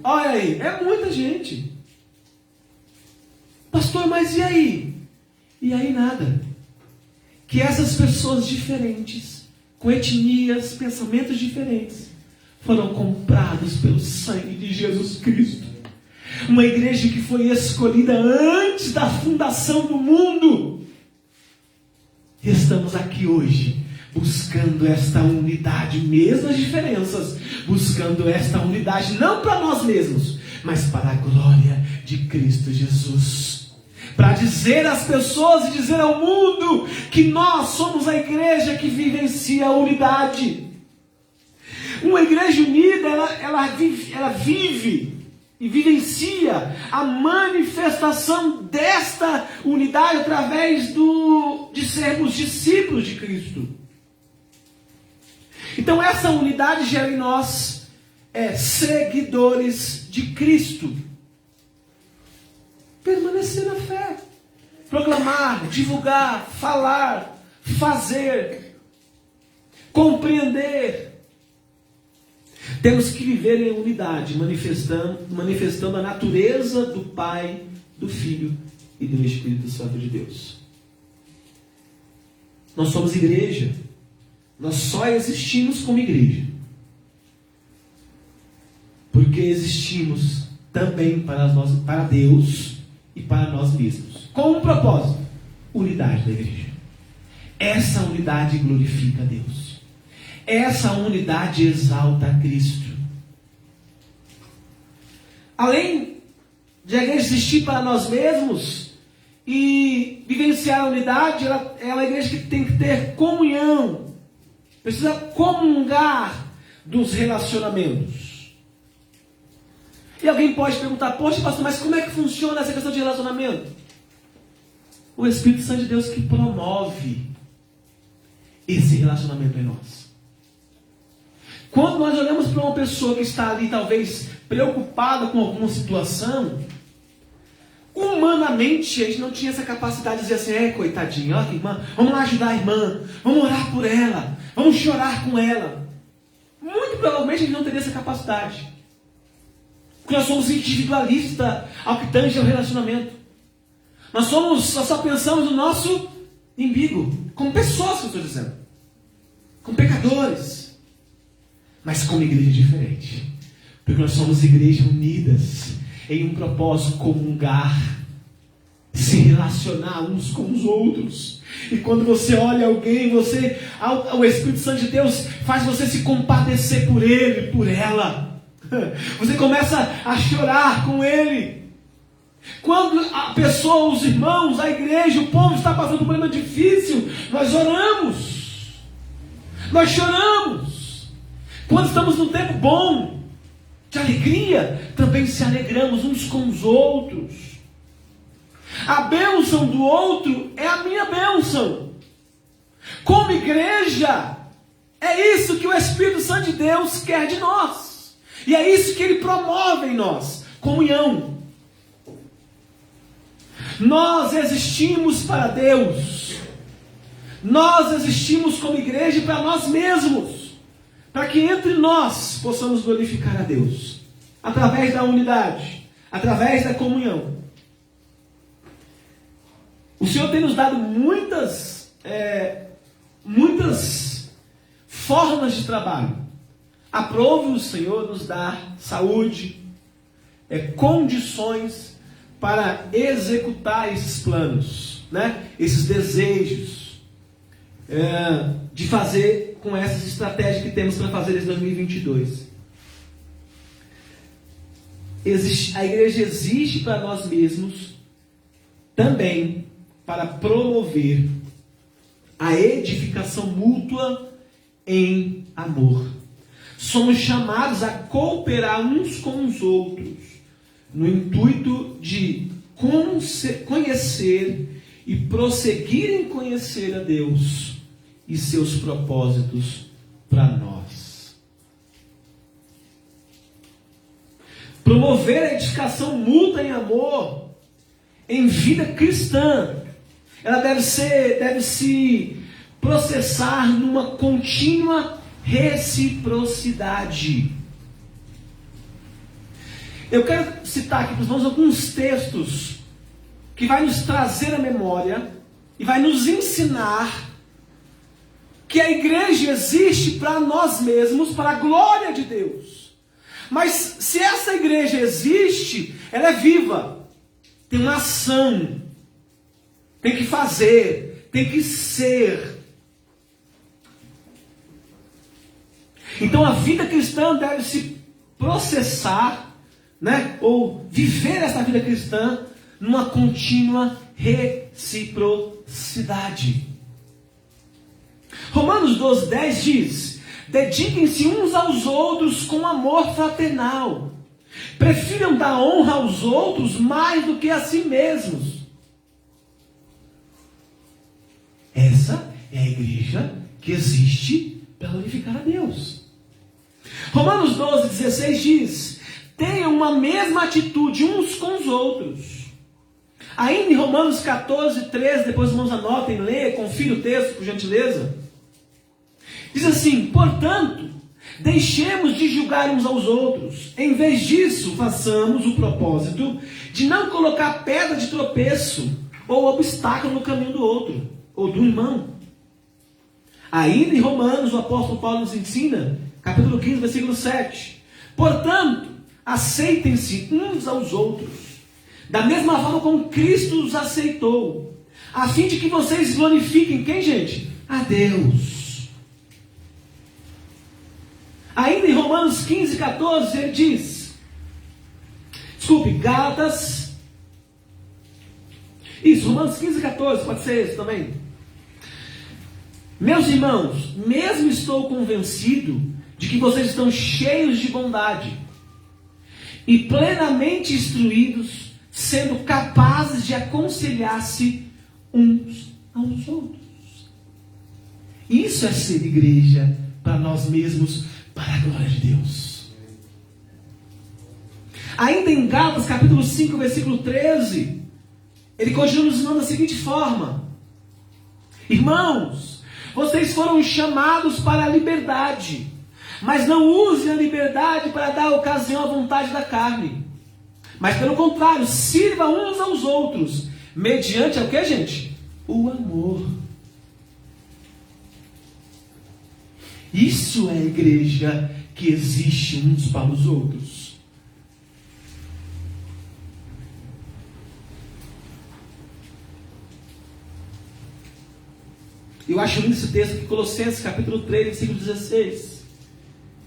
Olha aí, é muita gente. Pastor, mas e aí? E aí nada. Que essas pessoas diferentes, com etnias, pensamentos diferentes, foram comprados pelo sangue de Jesus Cristo, Uma igreja que foi escolhida antes da fundação do mundo. E estamos aqui hoje, buscando esta unidade, mesmo as diferenças, buscando esta unidade, não para nós mesmos, mas para a glória de Cristo Jesus. Para dizer às pessoas e dizer ao mundo que nós somos a igreja que vivencia a unidade. Uma igreja unida, ela vive e vivencia a manifestação desta unidade através de sermos discípulos de Cristo. Então essa unidade gera em nós seguidores de Cristo. Permanecer na fé, proclamar, divulgar, falar, fazer, compreender. Temos que viver em unidade, manifestando a natureza do Pai, do Filho e do Espírito Santo de Deus. Nós somos igreja. Nós só existimos como igreja porque existimos também para Deus e para nós mesmos. Com um propósito: unidade da igreja. Essa unidade glorifica a Deus. Essa unidade exalta a Cristo. Além de a igreja existir para nós mesmos e vivenciar a unidade, ela é uma igreja que tem que ter comunhão. Precisa comungar dos relacionamentos. E alguém pode perguntar: poxa, pastor, mas como é que funciona essa questão de relacionamento? O Espírito Santo de Deus que promove esse relacionamento em nós. Quando nós olhamos para uma pessoa que está ali, talvez preocupada com alguma situação, humanamente a gente não tinha essa capacidade de dizer assim: coitadinha, olha que irmã, vamos lá ajudar a irmã, vamos orar por ela, vamos chorar com ela. Muito provavelmente a gente não teria essa capacidade, porque nós somos individualistas ao que tange ao relacionamento. Nós só pensamos no nosso umbigo, como pessoas, que eu estou dizendo, como pecadores. Mas como igreja diferente, porque nós somos igrejas unidas em um propósito: comungar, se relacionar uns com os outros. E quando você olha alguém, o Espírito Santo de Deus faz você se compadecer por ele, por ela. Você começa a chorar com ele. Quando a pessoa, os irmãos, a igreja, o povo está passando por um problema difícil, nós oramos, nós choramos. Quando estamos num tempo bom, de alegria, também se alegramos uns com os outros. A bênção do outro é a minha bênção. Como igreja, é isso que o Espírito Santo de Deus quer de nós. E é isso que Ele promove em nós: comunhão. Nós existimos para Deus. Nós existimos como igreja para nós mesmos, para que entre nós possamos glorificar a Deus, através da unidade, através da comunhão. O Senhor tem nos dado muitas formas de trabalho. Aprove o Senhor nos dar saúde, condições para executar esses planos, né? Esses desejos, de fazer com essas estratégias que temos para fazer em 2022. A igreja existe para nós mesmos, também para promover a edificação mútua em amor. Somos chamados a cooperar uns com os outros, no intuito de conhecer e prosseguir em conhecer a Deus e seus propósitos para nós. Promover a edificação mútua em amor, em vida cristã, ela deve se processar numa contínua reciprocidade. Eu quero citar aqui para os irmãos alguns textos que vai nos trazer a memória e vai nos ensinar que a igreja existe para nós mesmos, para a glória de Deus. Mas se essa igreja existe, ela é viva, tem uma ação, tem que fazer, tem que ser. Então a vida cristã deve se processar, né? Ou viver essa vida cristã numa contínua reciprocidade. Romanos 12:10 diz: dediquem-se uns aos outros com amor fraternal. Prefiram dar honra aos outros mais do que a si mesmos. Essa é a igreja que existe para glorificar a Deus. Romanos 12:16 diz: tenham uma mesma atitude uns com os outros. Ainda em Romanos 14:13, depois os irmãos anotem, leia, confira o texto por gentileza. Diz assim: portanto, deixemos de julgar uns aos outros. Em vez disso, façamos o propósito de não colocar pedra de tropeço ou obstáculo no caminho do outro, ou do irmão. Ainda em Romanos, o apóstolo Paulo nos ensina, capítulo 15, versículo 7. Portanto, aceitem-se uns aos outros, da mesma forma como Cristo os aceitou, a fim de que vocês glorifiquem quem, gente? A Deus. Ainda em Romanos 15:14, ele diz, Gálatas, isso, Romanos 15:14, pode ser esse também. Meus irmãos, mesmo estou convencido de que vocês estão cheios de bondade e plenamente instruídos, sendo capazes de aconselhar-se uns aos outros. Isso é ser igreja para nós mesmos, para a glória de Deus. Ainda em Gálatas capítulo 5, versículo 13, ele continua nos ensinando da seguinte forma: irmãos, vocês foram chamados para a liberdade, mas não usem a liberdade para dar ocasião à vontade da carne, mas pelo contrário, sirvam uns aos outros, mediante o que, gente? O amor. Isso é a igreja que existe uns para os outros. Eu acho lindo esse texto aqui, Colossenses capítulo 3, versículo 16.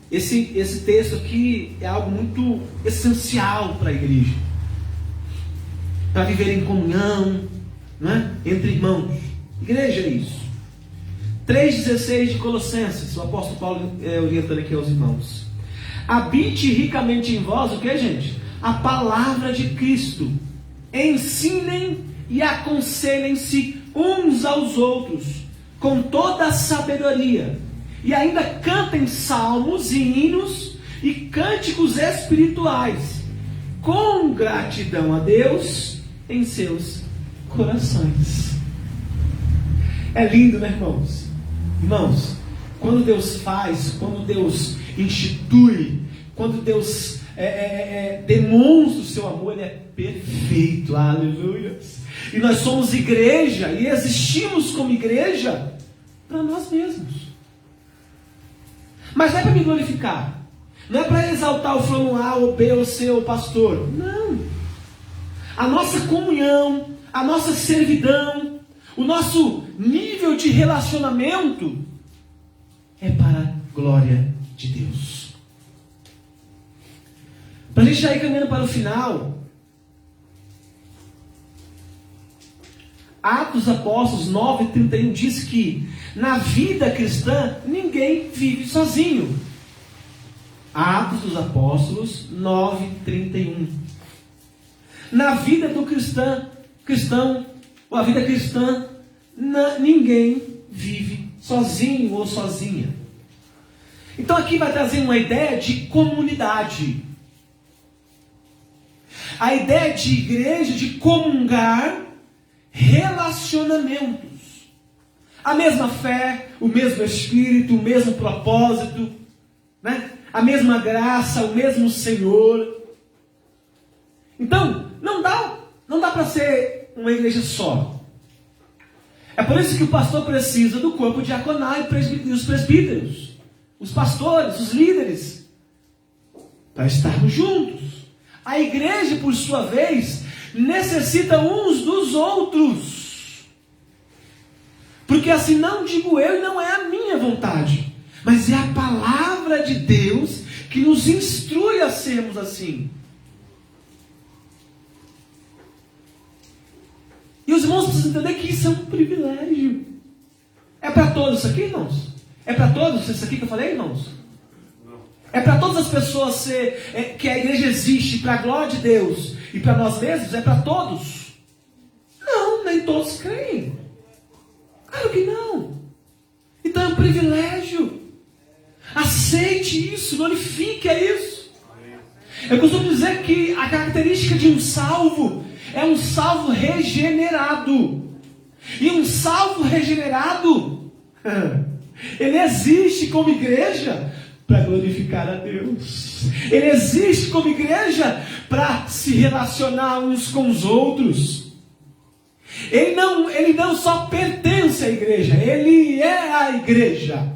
Esse texto aqui é algo muito essencial para a igreja, para viver em comunhão, não é? Entre irmãos. Igreja é isso. 3,16 de Colossenses, o apóstolo Paulo orientando aqui aos irmãos. Habite ricamente em vós, o que, gente? A palavra de Cristo. Ensinem e aconselhem-se uns aos outros, com toda a sabedoria. E ainda cantem salmos e hinos e cânticos espirituais, com gratidão a Deus em seus corações. É lindo, né, irmãos? Irmãos, quando Deus faz, quando Deus institui, quando Deus demonstra o seu amor, Ele é perfeito, aleluia. E nós somos igreja, e existimos como igreja para nós mesmos. Mas não é para me glorificar, não é para exaltar o fulano A ou B ou C ou pastor, não. A nossa comunhão, a nossa servidão, o nosso nível de relacionamento é para a glória de Deus. Para a gente já ir caminhando para o final, Atos Apóstolos 9:31 diz que na vida cristã ninguém vive sozinho. Atos dos Apóstolos 9:31. Na vida do cristão, ou a vida cristã, ninguém vive sozinho ou sozinha. Então aqui vai trazer uma ideia de comunidade. A ideia de igreja, de comungar relacionamentos. A mesma fé, o mesmo Espírito, o mesmo propósito, né? A mesma graça, o mesmo Senhor. Então, não dá para ser uma igreja só. É por isso que o pastor precisa do corpo diaconal e os presbíteros, os pastores, os líderes, para estarmos juntos, A igreja, por sua vez, necessita uns dos outros. Porque assim não digo eu e não é a minha vontade, mas é a palavra de Deus que nos instrui a sermos assim. E os irmãos precisam entender que isso é um privilégio. É para todos isso aqui, irmãos? É para todos isso aqui que eu falei, irmãos? É para todas as pessoas que a igreja existe para a glória de Deus e para nós mesmos? É para todos? Não, nem todos creem. Claro que não. Então é um privilégio. Aceite isso, glorifique isso. Eu costumo dizer que a característica de um salvo é um salvo regenerado. E um salvo regenerado, ele existe como igreja para glorificar a Deus. Ele existe como igreja para se relacionar uns com os outros. Ele não só pertence à igreja, ele é a igreja.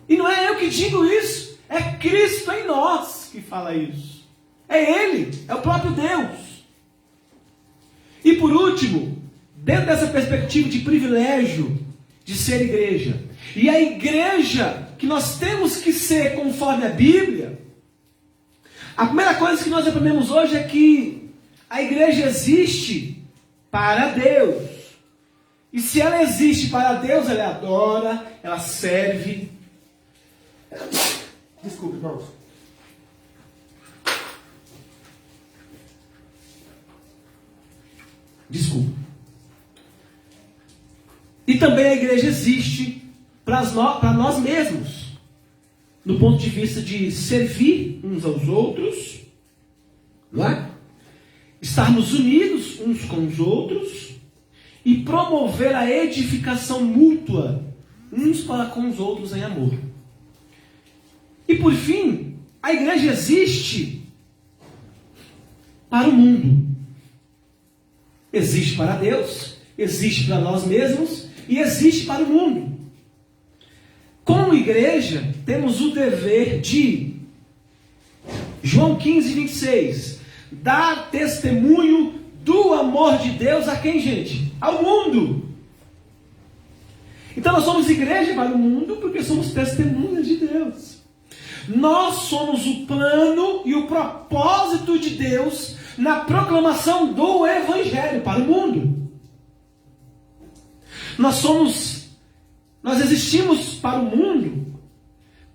E não é eu que digo isso, é Cristo em nós que fala isso. É Ele, é o próprio Deus. E por último, dentro dessa perspectiva de privilégio de ser igreja, e a igreja que nós temos que ser conforme a Bíblia, a primeira coisa que nós aprendemos hoje é que a igreja existe para Deus. E se ela existe para Deus, ela adora, ela serve. Desculpe, irmãos. Desculpa. E também a igreja existe para nós mesmos, no ponto de vista de servir uns aos outros, não é? Estarmos unidos uns com os outros e promover a edificação mútua uns para com os outros em amor. E por fim, a igreja existe para o mundo. Existe para Deus, existe para nós mesmos e existe para o mundo. Como igreja, temos o dever de, João 15:26, dar testemunho do amor de Deus a quem, gente? Ao mundo. Então nós somos igreja para o mundo porque somos testemunhas de Deus. Nós somos o plano e o propósito de Deus na proclamação do Evangelho para o mundo. Nós existimos para o mundo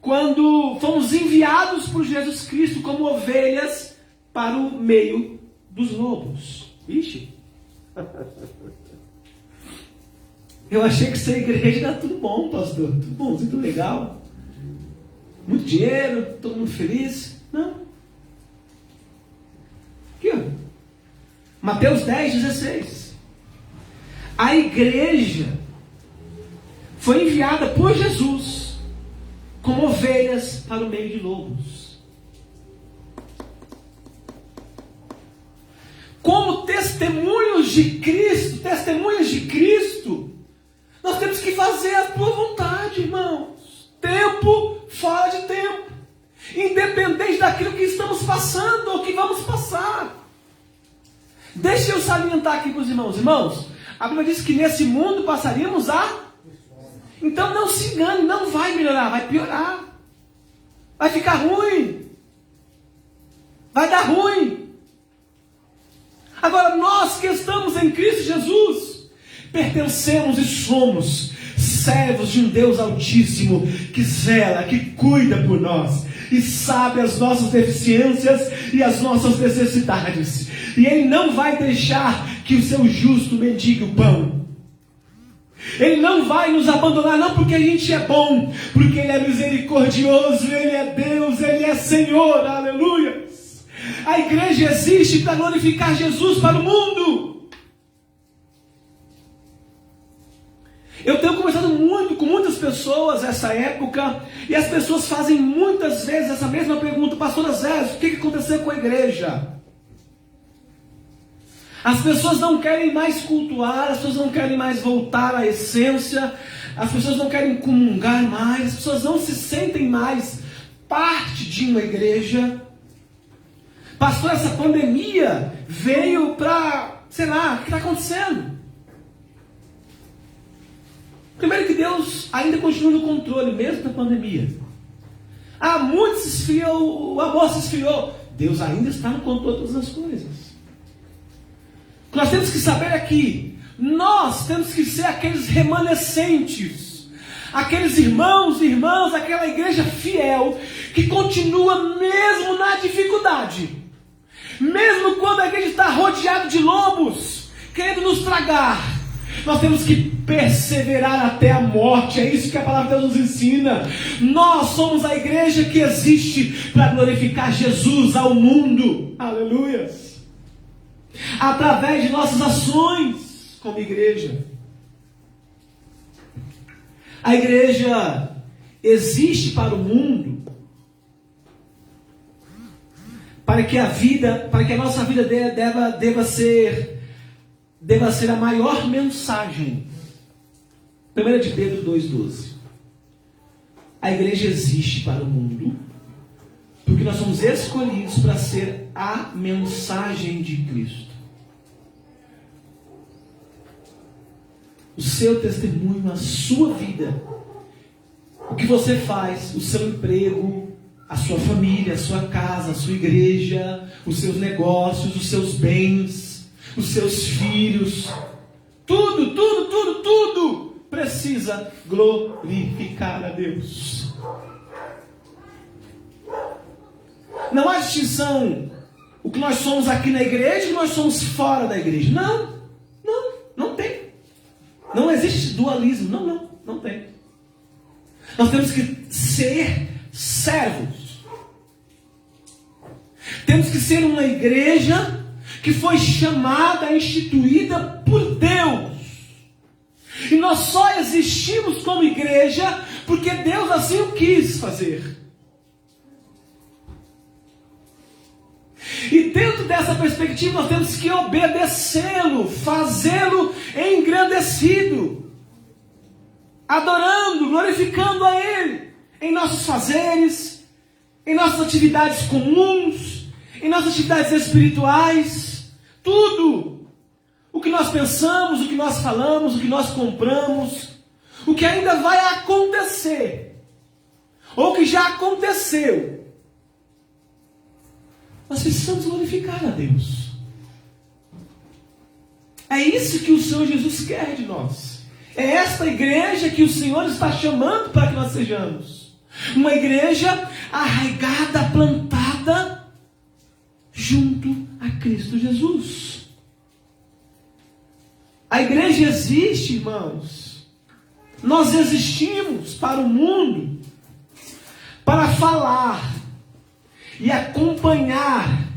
quando fomos enviados por Jesus Cristo como ovelhas para o meio dos lobos. Ixi! Eu achei que ser igreja era tudo bom, pastor. Tudo bom, tudo legal. Muito dinheiro, todo mundo feliz. Não. Aqui, ó. Mateus 10:16. A igreja foi enviada por Jesus como ovelhas para o meio de lobos. Como testemunhos de Cristo, nós temos que fazer a tua vontade, irmãos. Tempo fora de tempo. Independente daquilo que estamos passando ou que vamos passar. Deixa eu salientar aqui para os irmãos. Irmãos, a Bíblia diz que nesse mundo passaríamos a... Então não se engane, não vai melhorar, vai piorar. Vai ficar ruim. Vai dar ruim. Agora nós que estamos em Cristo Jesus, pertencemos e somos servos de um Deus Altíssimo, que zela, que cuida por nós, e sabe as nossas deficiências e as nossas necessidades. E Ele não vai deixar que o seu justo mendigue o pão. Ele não vai nos abandonar, não porque a gente é bom, porque Ele é misericordioso, Ele é Deus, Ele é Senhor, aleluia. A igreja existe para glorificar Jesus para o mundo. Eu tenho conversado muito com muitas pessoas nessa época, e as pessoas fazem muitas vezes essa mesma pergunta: pastor Zé, o que aconteceu com a igreja? As pessoas não querem mais cultuar, as pessoas não querem mais voltar à essência, as pessoas não querem comungar mais, as pessoas não se sentem mais parte de uma igreja. Pastor, essa pandemia veio para, sei lá, o que está acontecendo? Primeiro que Deus ainda continua no controle, mesmo da pandemia. Muito se esfriou, o amor se esfriou. Deus ainda está no controle de todas as coisas. O que nós temos que saber é que nós temos que ser aqueles remanescentes, aqueles irmãos e irmãs, aquela igreja fiel, que continua mesmo na dificuldade. Mesmo quando a igreja está rodeada de lobos, querendo nos tragar, nós temos que perseverar até a morte. É isso que a palavra de Deus nos ensina. Nós somos a igreja que existe para glorificar Jesus ao mundo. Aleluia. Através de nossas ações como igreja. A igreja existe para o mundo, para que a nossa vida deva ser a maior mensagem. 1 de Pedro 2,12. A igreja existe para o mundo, porque nós somos escolhidos para ser a mensagem de Cristo. O seu testemunho, a sua vida, o que você faz, o seu emprego, a sua família, a sua casa, a sua igreja, os seus negócios, os seus bens, os seus filhos, tudo precisa glorificar a Deus. Não há distinção o que nós somos aqui na igreja e o que nós somos fora da igreja. Não tem. Não existe dualismo. Não tem. Nós temos que ser servos. Temos que ser uma igreja que foi chamada, instituída por Deus. E nós só existimos como igreja porque Deus assim o quis fazer. E dentro dessa perspectiva nós temos que obedecê-lo, fazê-lo engrandecido, adorando, glorificando a Ele, em nossos fazeres, em nossas atividades comuns, em nossas atividades espirituais, tudo. O que nós pensamos, o que nós falamos, o que nós compramos, o que ainda vai acontecer, ou que já aconteceu. Nós precisamos glorificar a Deus. É isso que o Senhor Jesus quer de nós. É esta igreja que o Senhor está chamando para que nós sejamos. Uma igreja arraigada, plantada, junto a Cristo Jesus. A igreja existe, irmãos. Nós existimos para o mundo, para falar e acompanhar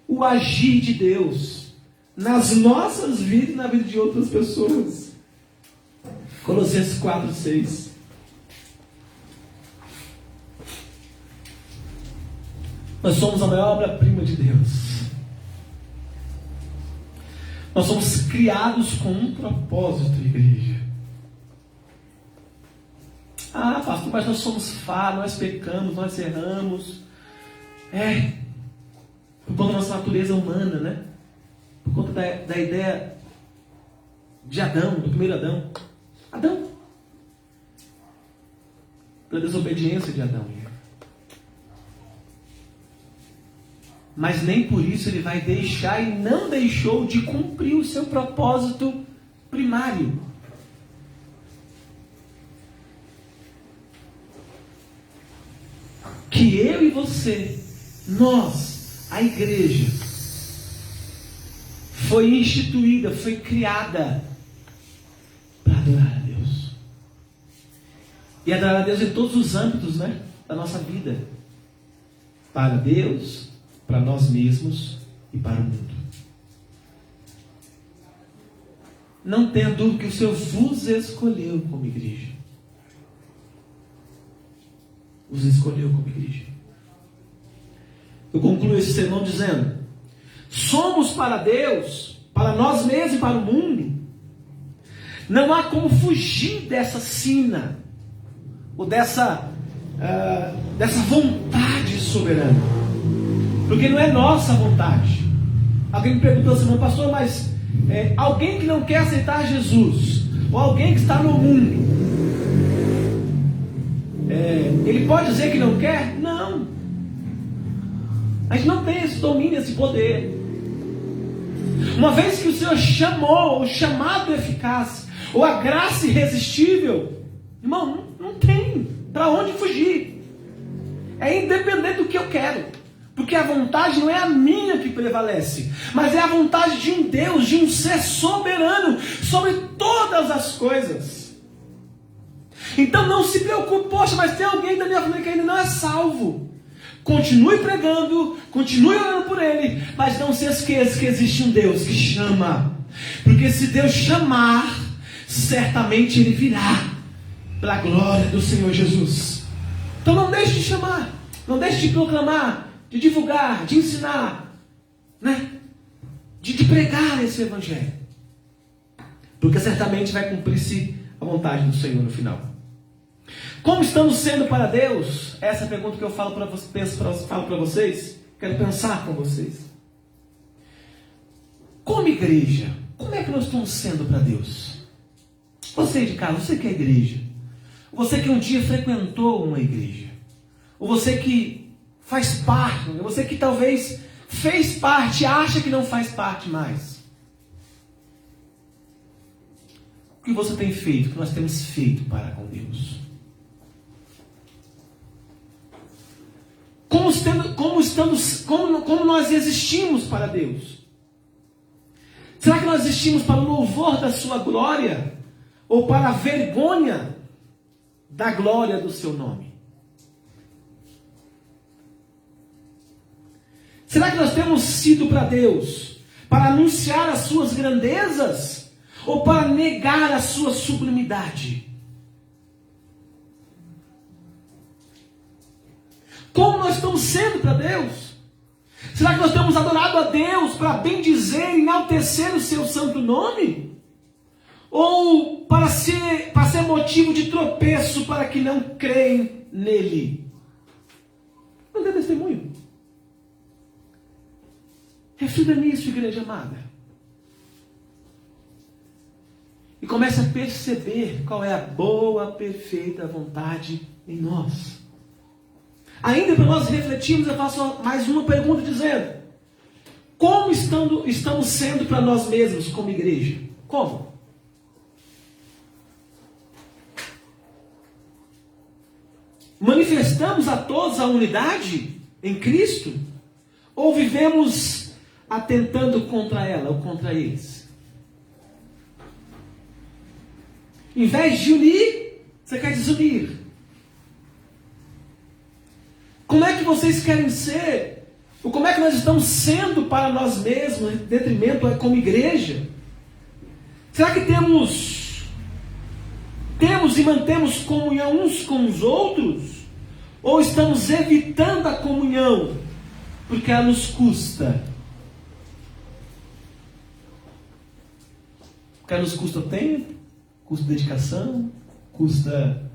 o agir de Deus nas nossas vidas e na vida de outras pessoas. Colossenses 4:6. Nós somos a maior obra-prima de Deus. Nós somos criados com um propósito, igreja. Pastor, mas nós somos falhos, nós pecamos, nós erramos. Por conta da nossa natureza humana, né? Por conta da ideia de Adão, do primeiro Adão. Pela desobediência de Adão. Mas nem por isso ele vai deixar e não deixou de cumprir o seu propósito primário. Que eu e você, nós, a igreja, foi instituída, foi criada para adorar a Deus. E adorar a Deus em todos os âmbitos, né, da nossa vida. Para Deus, para nós mesmos e para o mundo. Não tenha dúvida que o Senhor vos escolheu como igreja. Vos escolheu como igreja. Eu concluo esse sermão dizendo: somos para Deus, para nós mesmos e para o mundo. Não há como fugir dessa sina, ou dessa dessa vontade soberana. Porque não é nossa vontade. Alguém me perguntou assim, pastor, mas alguém que não quer aceitar Jesus, ou alguém que está no mundo, ele pode dizer que não quer? Não. A gente não tem esse domínio, esse poder. Uma vez que o Senhor chamou, o chamado eficaz, ou a graça irresistível, irmão, não tem para onde fugir. É independente do que eu quero. Porque a vontade não é a minha que prevalece, mas é a vontade de um Deus, de um ser soberano sobre todas as coisas. Então não se preocupe, poxa, mas tem alguém da minha família que ainda não é salvo. Continue pregando, continue orando por ele, mas não se esqueça que existe um Deus que chama. Porque se Deus chamar, certamente ele virá para a glória do Senhor Jesus. Então não deixe de chamar, não deixe de proclamar, de divulgar, de ensinar, né? de pregar esse evangelho. Porque certamente vai cumprir-se a vontade do Senhor no final. Como estamos sendo para Deus? Essa é a pergunta que eu falo para vocês. Quero pensar com vocês. Como igreja, como é que nós estamos sendo para Deus? Você de casa, você que é igreja, você que um dia frequentou uma igreja, ou você que faz parte, você que talvez fez parte, acha que não faz parte mais. O que você tem feito, o que nós temos feito para com Deus? Como nós existimos para Deus? Será que nós existimos para o louvor da sua glória? Ou para a vergonha da glória do seu nome? Será que nós temos sido para Deus para anunciar as suas grandezas? Ou para negar a sua sublimidade? Como nós estamos sendo para Deus? Será que nós temos adorado a Deus para bendizer e enaltecer o seu santo nome? Ou para ser motivo de tropeço para que não creem nele? Não dê testemunho. Reflita nisso, igreja amada. E comece a perceber qual é a boa, perfeita vontade em nós. Ainda para nós refletirmos, eu faço mais uma pergunta dizendo: como estamos sendo para nós mesmos como igreja? Como? Manifestamos a todos a unidade em Cristo? Ou vivemos atentando contra ela ou contra eles? Em vez de unir, você quer desunir. Como é que vocês querem ser? Ou como é que nós estamos sendo para nós mesmos, em detrimento como igreja? Será que temos e mantemos comunhão uns com os outros? Ou estamos evitando a comunhão porque ela nos custa? Porque ela nos custa tempo, custa dedicação, custa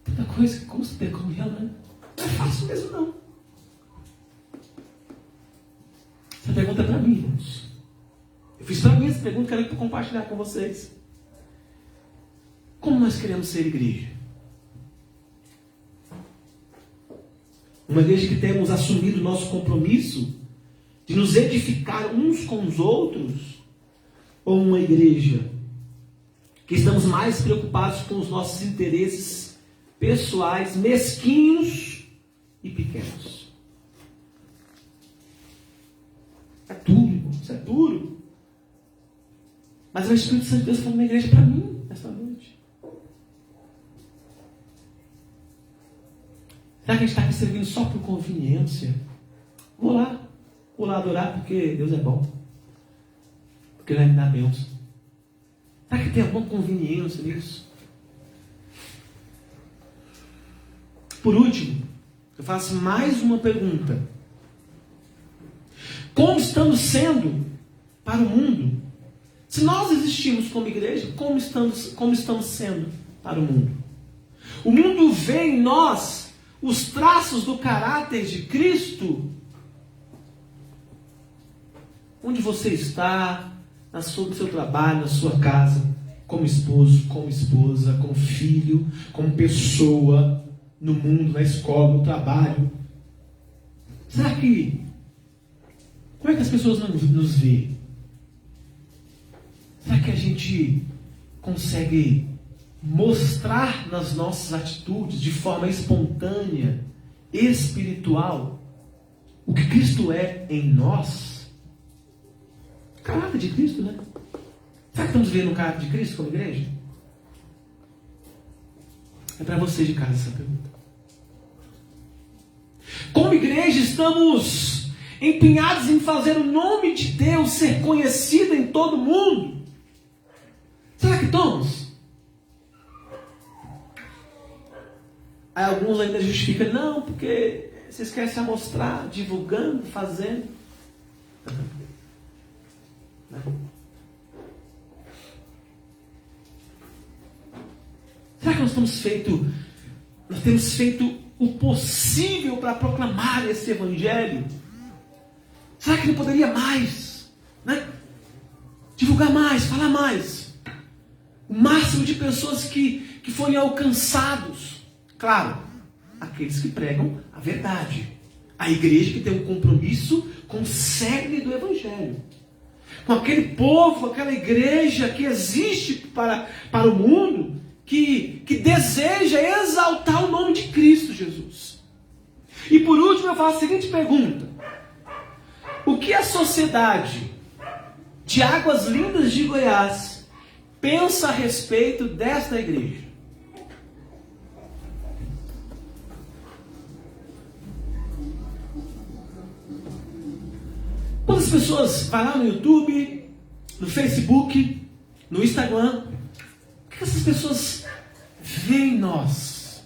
tanta coisa que custa ter comunhão, né? Não é fácil mesmo, não. Essa pergunta é para mim, irmãos. Eu fiz para mim essa pergunta, quero compartilhar com vocês. Como nós queremos ser igreja? Uma igreja que temos assumido o nosso compromisso de nos edificar uns com os outros? Ou uma igreja que estamos mais preocupados com os nossos interesses pessoais, mesquinhos e pequenos? É duro, irmão, isso é duro. Mas o Espírito Santo de Deus falou uma igreja para mim esta noite. Será que a gente está aqui servindo só por conveniência? Vou lá adorar porque Deus é bom, porque Ele vai me dar bênção. Será que tem alguma conveniência nisso? Por último, eu faço mais uma pergunta. Como estamos sendo para o mundo? Se nós existimos como igreja, como estamos sendo para o mundo? O mundo vê em nós os traços do caráter de Cristo? Onde você está, no seu trabalho, na sua casa, como esposo, como esposa, como filho, como pessoa, no mundo, na escola, no trabalho. Será que... Como é que as pessoas nos veem? Será que a gente consegue mostrar nas nossas atitudes, de forma espontânea, espiritual, o que Cristo é em nós? O caráter de Cristo, né? Será que estamos vendo o caráter de Cristo como igreja? É para você de casa essa pergunta. Como igreja, estamos empenhados em fazer o nome de Deus ser conhecido em todo o mundo? Será que estamos? Aí alguns ainda justificam, não, porque vocês querem se amostrar, divulgando, fazendo. Será que nós temos feito o possível para proclamar esse evangelho? Será que não poderia mais, né? Divulgar mais, falar mais? O máximo de pessoas que forem alcançados. Claro, aqueles que pregam a verdade. A igreja que tem um compromisso com o cerne do evangelho. Com aquele povo, aquela igreja que existe para o mundo, que deseja exaltar o nome de Cristo Jesus. E por último eu faço a seguinte pergunta: o que a sociedade de Águas Lindas de Goiás pensa a respeito desta igreja? Quantas pessoas vão lá no YouTube, no Facebook, no Instagram? O que essas pessoas veem em nós?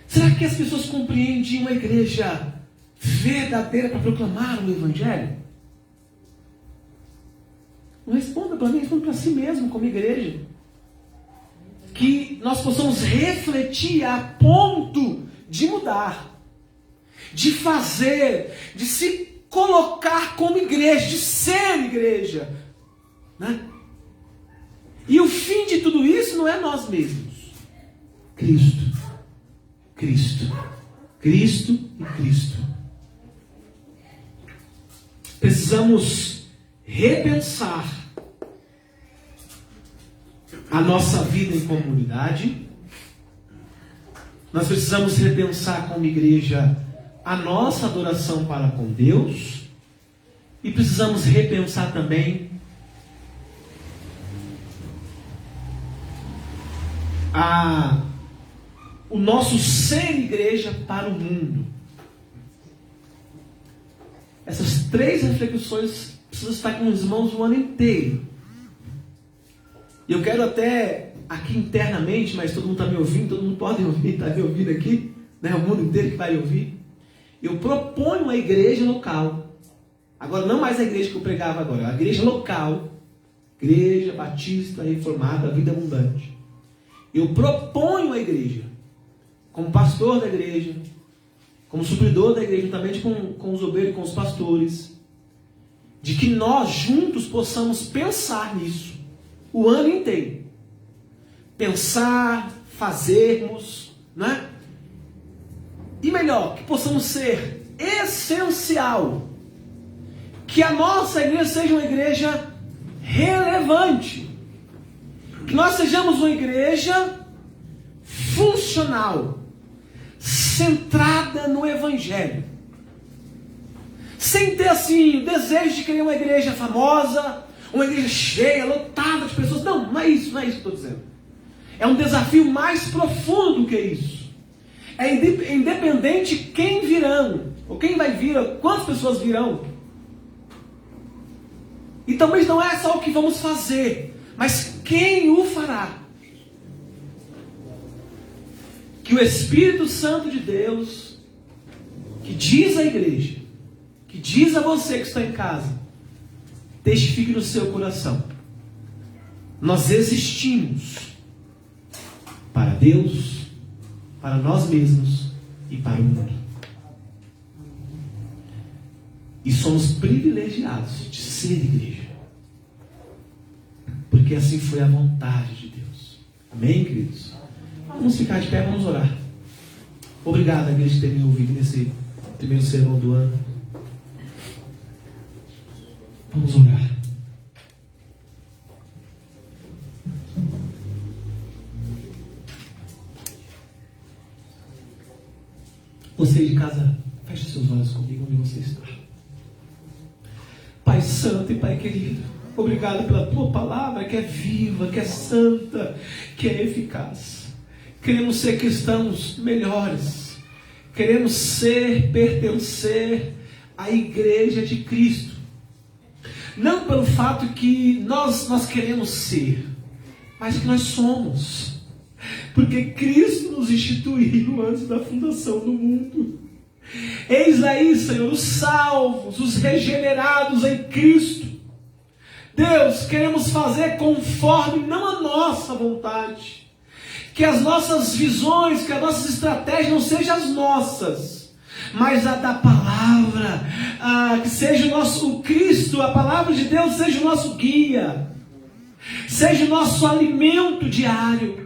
Será que as pessoas compreendem uma igreja verdadeira para proclamar o evangelho? Não responda para mim, responda para si mesmo como igreja. Que nós possamos refletir a ponto de mudar, de fazer, de se colocar como igreja, de ser igreja, né? E o fim de tudo isso não é nós mesmos. Cristo. Cristo. Cristo e Cristo. Precisamos repensar a nossa vida em comunidade. Nós precisamos repensar como igreja a nossa adoração para com Deus. E precisamos repensar também o nosso ser igreja para o mundo. Essas 3 reflexões precisam estar com os irmãos o ano inteiro. E eu quero até, aqui internamente, mas todo mundo está me ouvindo, todo mundo pode ouvir, está me ouvindo aqui, né? O mundo inteiro que vai me ouvir. Eu proponho uma igreja local. Agora, não mais a igreja que eu pregava agora, a igreja local. Igreja Batista Reformada, Vida Abundante. Eu proponho a igreja, como pastor da igreja, como supridor da igreja, juntamente com os obreiros e com os pastores, de que nós juntos possamos pensar nisso o ano inteiro. Pensar, fazermos, né? E melhor, que possamos ser essencial. Que a nossa igreja seja uma igreja relevante. Que nós sejamos uma igreja funcional, centrada no evangelho. Sem ter assim o desejo de criar uma igreja famosa, uma igreja cheia, lotada de pessoas. Não é isso que eu estou dizendo. É um desafio mais profundo do que isso. É independente quem virão, ou quem vai vir, ou quantas pessoas virão. E talvez não é só o que vamos fazer, mas quem o fará. Que o Espírito Santo de Deus, que diz à igreja, que diz a você que está em casa, testifique no seu coração: nós existimos para Deus, para nós mesmos e para o mundo. E somos privilegiados de ser igreja, porque assim foi a vontade de Deus. Amém, queridos? Vamos ficar de pé, vamos orar. Obrigado, igreja, por ter me ouvido nesse primeiro sermão do ano. Vamos orar. Você de casa, feche seus olhos comigo onde você está. Pai santo e Pai querido, obrigado pela tua palavra que é viva, que é santa, que é eficaz. Queremos ser cristãos melhores. Queremos pertencer à igreja de Cristo. Não pelo fato que nós queremos ser, mas que nós somos. Porque Cristo nos instituiu antes da fundação do mundo. Eis aí, Senhor, os salvos, os regenerados em Cristo. Deus, queremos fazer conforme não a nossa vontade. Que as nossas visões, que as nossas estratégias não sejam as nossas, mas a da palavra. Que seja o Cristo, a palavra de Deus seja o nosso guia. Seja o nosso alimento diário.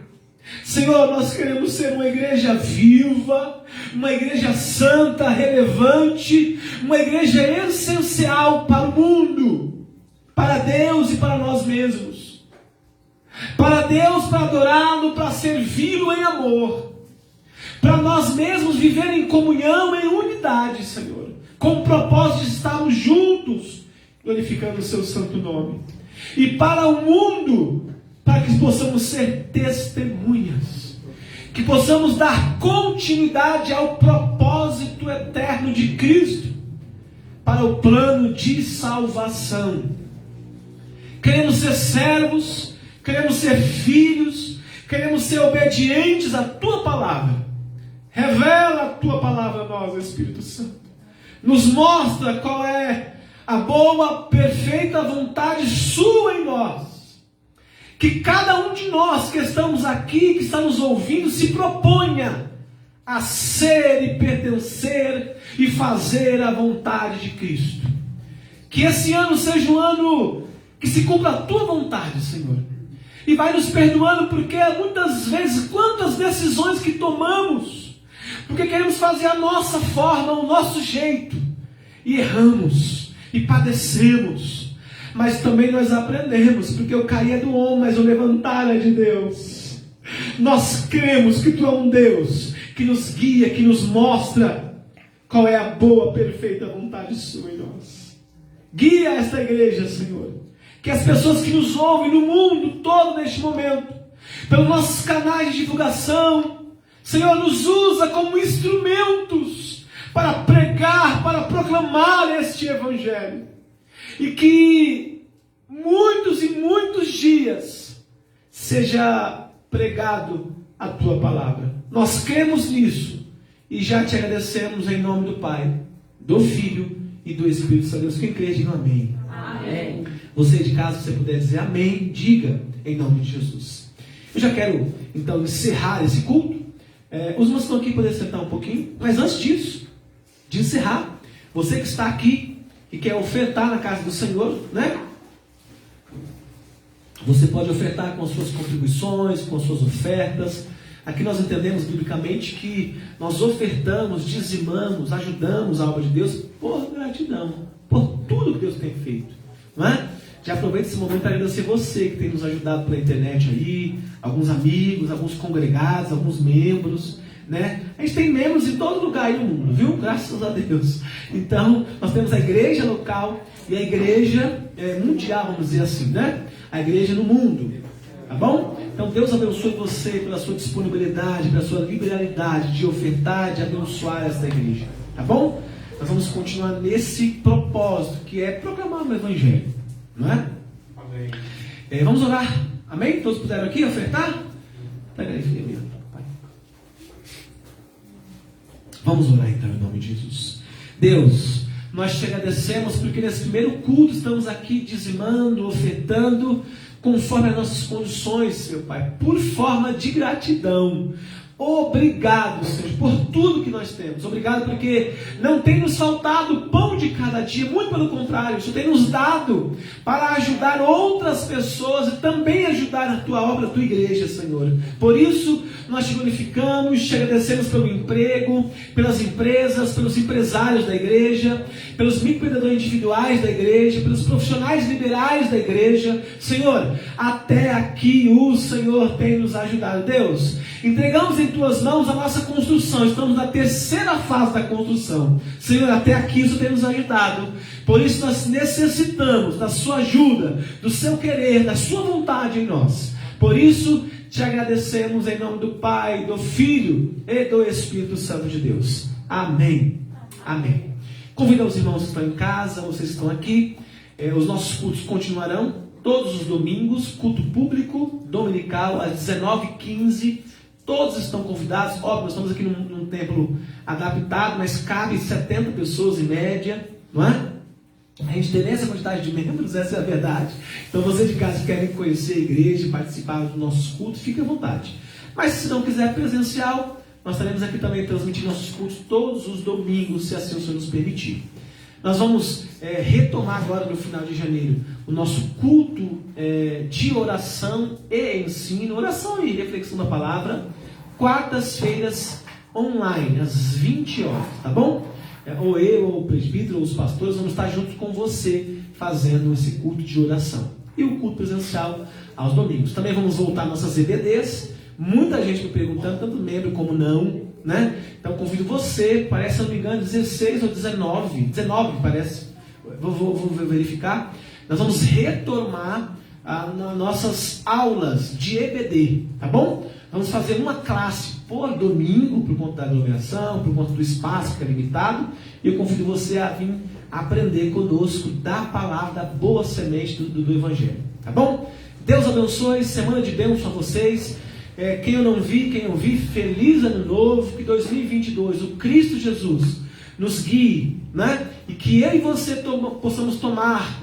Senhor, nós queremos ser uma igreja viva, uma igreja santa, relevante, uma igreja essencial para o mundo, para Deus e para nós mesmos. Para Deus, para adorá-lo, para servi-lo em amor. Para nós mesmos viver em comunhão, em unidade, Senhor. Com o propósito de estarmos juntos, glorificando o seu santo nome. E para o mundo, para que possamos ser testemunhas, que possamos dar continuidade ao propósito eterno de Cristo, para o plano de salvação. Queremos ser servos, queremos ser filhos, queremos ser obedientes à tua palavra. Revela a tua palavra a nós, Espírito Santo. Nos mostra qual é a boa, perfeita vontade sua em nós. Que cada um de nós que estamos aqui, que está nos ouvindo, se proponha a ser e pertencer e fazer a vontade de Cristo. Que esse ano seja um ano que se cumpra a tua vontade, Senhor. E vai nos perdoando, porque muitas vezes, quantas decisões que tomamos, porque queremos fazer a nossa forma, o nosso jeito, e erramos, e padecemos. Mas também nós aprendemos, porque o cair é do homem, mas o levantar é de Deus. Nós cremos que tu é um Deus que nos guia, que nos mostra qual é a boa, perfeita vontade sua em nós. Guia esta igreja, Senhor. Que as pessoas que nos ouvem no mundo todo neste momento, pelos nossos canais de divulgação, Senhor, nos usa como instrumentos para pregar, para proclamar este evangelho. E que muitos e muitos dias seja pregado a tua palavra. Nós cremos nisso e já te agradecemos em nome do Pai, do Filho e do Espírito Santo. Deus, quem crê, diga amém. Amém. Você de casa, se você puder dizer amém, diga em nome de Jesus. Eu já quero então encerrar esse culto. Os irmãos estão aqui, poder sentar um pouquinho. Mas antes disso, de encerrar, você que está aqui e quer ofertar na casa do Senhor, né? Você pode ofertar com as suas contribuições, com as suas ofertas. Aqui nós entendemos biblicamente que nós ofertamos, dizimamos, ajudamos a obra de Deus por gratidão, por tudo que Deus tem feito, não é? Já aproveito esse momento para agradecer você que tem nos ajudado pela internet aí, alguns amigos, alguns congregados, alguns membros, né? A gente tem membros em todo lugar aí no mundo, viu? Graças a Deus. Então, nós temos a igreja local e a igreja mundial, vamos dizer assim, né? A igreja no mundo, tá bom? Então, Deus abençoe você pela sua disponibilidade, pela sua liberalidade de ofertar, de abençoar esta igreja, tá bom? Nós vamos continuar nesse propósito, que é proclamar o evangelho, não é? Amém. Vamos orar, amém? Todos puderam aqui ofertar? Pega aí, filha minha. Vamos orar então em nome de Jesus. Deus, nós te agradecemos porque nesse primeiro culto estamos aqui dizimando, ofertando, conforme as nossas condições, meu Pai, por forma de gratidão, Obrigado, Senhor, por tudo que nós temos. Obrigado porque não tem nos faltado o pão de cada dia. Muito pelo contrário, o Senhor tem nos dado para ajudar outras pessoas e também ajudar a tua obra, a tua igreja, Senhor. Por isso, nós te glorificamos, te agradecemos pelo emprego, pelas empresas, pelos empresários da igreja, pelos microempreendedores individuais da igreja, pelos profissionais liberais da igreja. Senhor, até aqui o Senhor tem nos ajudado. Deus, entregamos em tuas mãos a nossa construção. Estamos na terceira fase da construção. Senhor, até aqui o Senhor tem nos ajudado. Por isso nós necessitamos da sua ajuda, do seu querer, da sua vontade em nós. Por isso te agradecemos em nome do Pai, do Filho e do Espírito Santo de Deus. Amém. Amém. Convido os irmãos que estão em casa, vocês que estão aqui. Os nossos cultos continuarão todos os domingos, culto público, dominical, às 19h15. Todos estão convidados. Óbvio, nós estamos aqui num templo adaptado, mas cabe 70 pessoas em média, não é? A gente tem essa quantidade de membros, essa é a verdade. Então, vocês de casa que querem conhecer a igreja, participar dos nossos cultos, fiquem à vontade. Mas se não quiser presencial, nós estaremos aqui também transmitindo nossos cultos todos os domingos, se assim o Senhor nos permitir. Nós vamos retomar agora no final de janeiro o nosso culto de oração e ensino, oração e reflexão da palavra, quartas-feiras online, às 20 horas, tá bom? Ou eu, ou o presbítero, ou os pastores, vamos estar juntos com você fazendo esse culto de oração. E o culto presencial aos domingos. Também vamos voltar às nossas EBDs. Muita gente me perguntando, tanto membro como não, né? Então convido você, parece, se não me engano, 16 ou 19 parece, vou verificar. Nós vamos retomar nas nossas aulas de EBD, tá bom? Vamos fazer uma classe por domingo, por conta da aglomeração, por conta do espaço que é limitado, e eu convido você a vir aprender conosco da palavra, da boa semente do Evangelho, tá bom? Deus abençoe, semana de bênção a vocês. Quem eu não vi, quem eu vi, feliz ano novo, que 2022, o Cristo Jesus nos guie, né? E que eu e você possamos tomar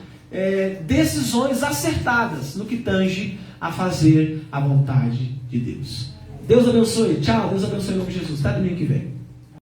decisões acertadas no que tange a fazer a vontade de Deus. Deus abençoe, tchau, Deus abençoe em nome de Jesus, até domingo que vem.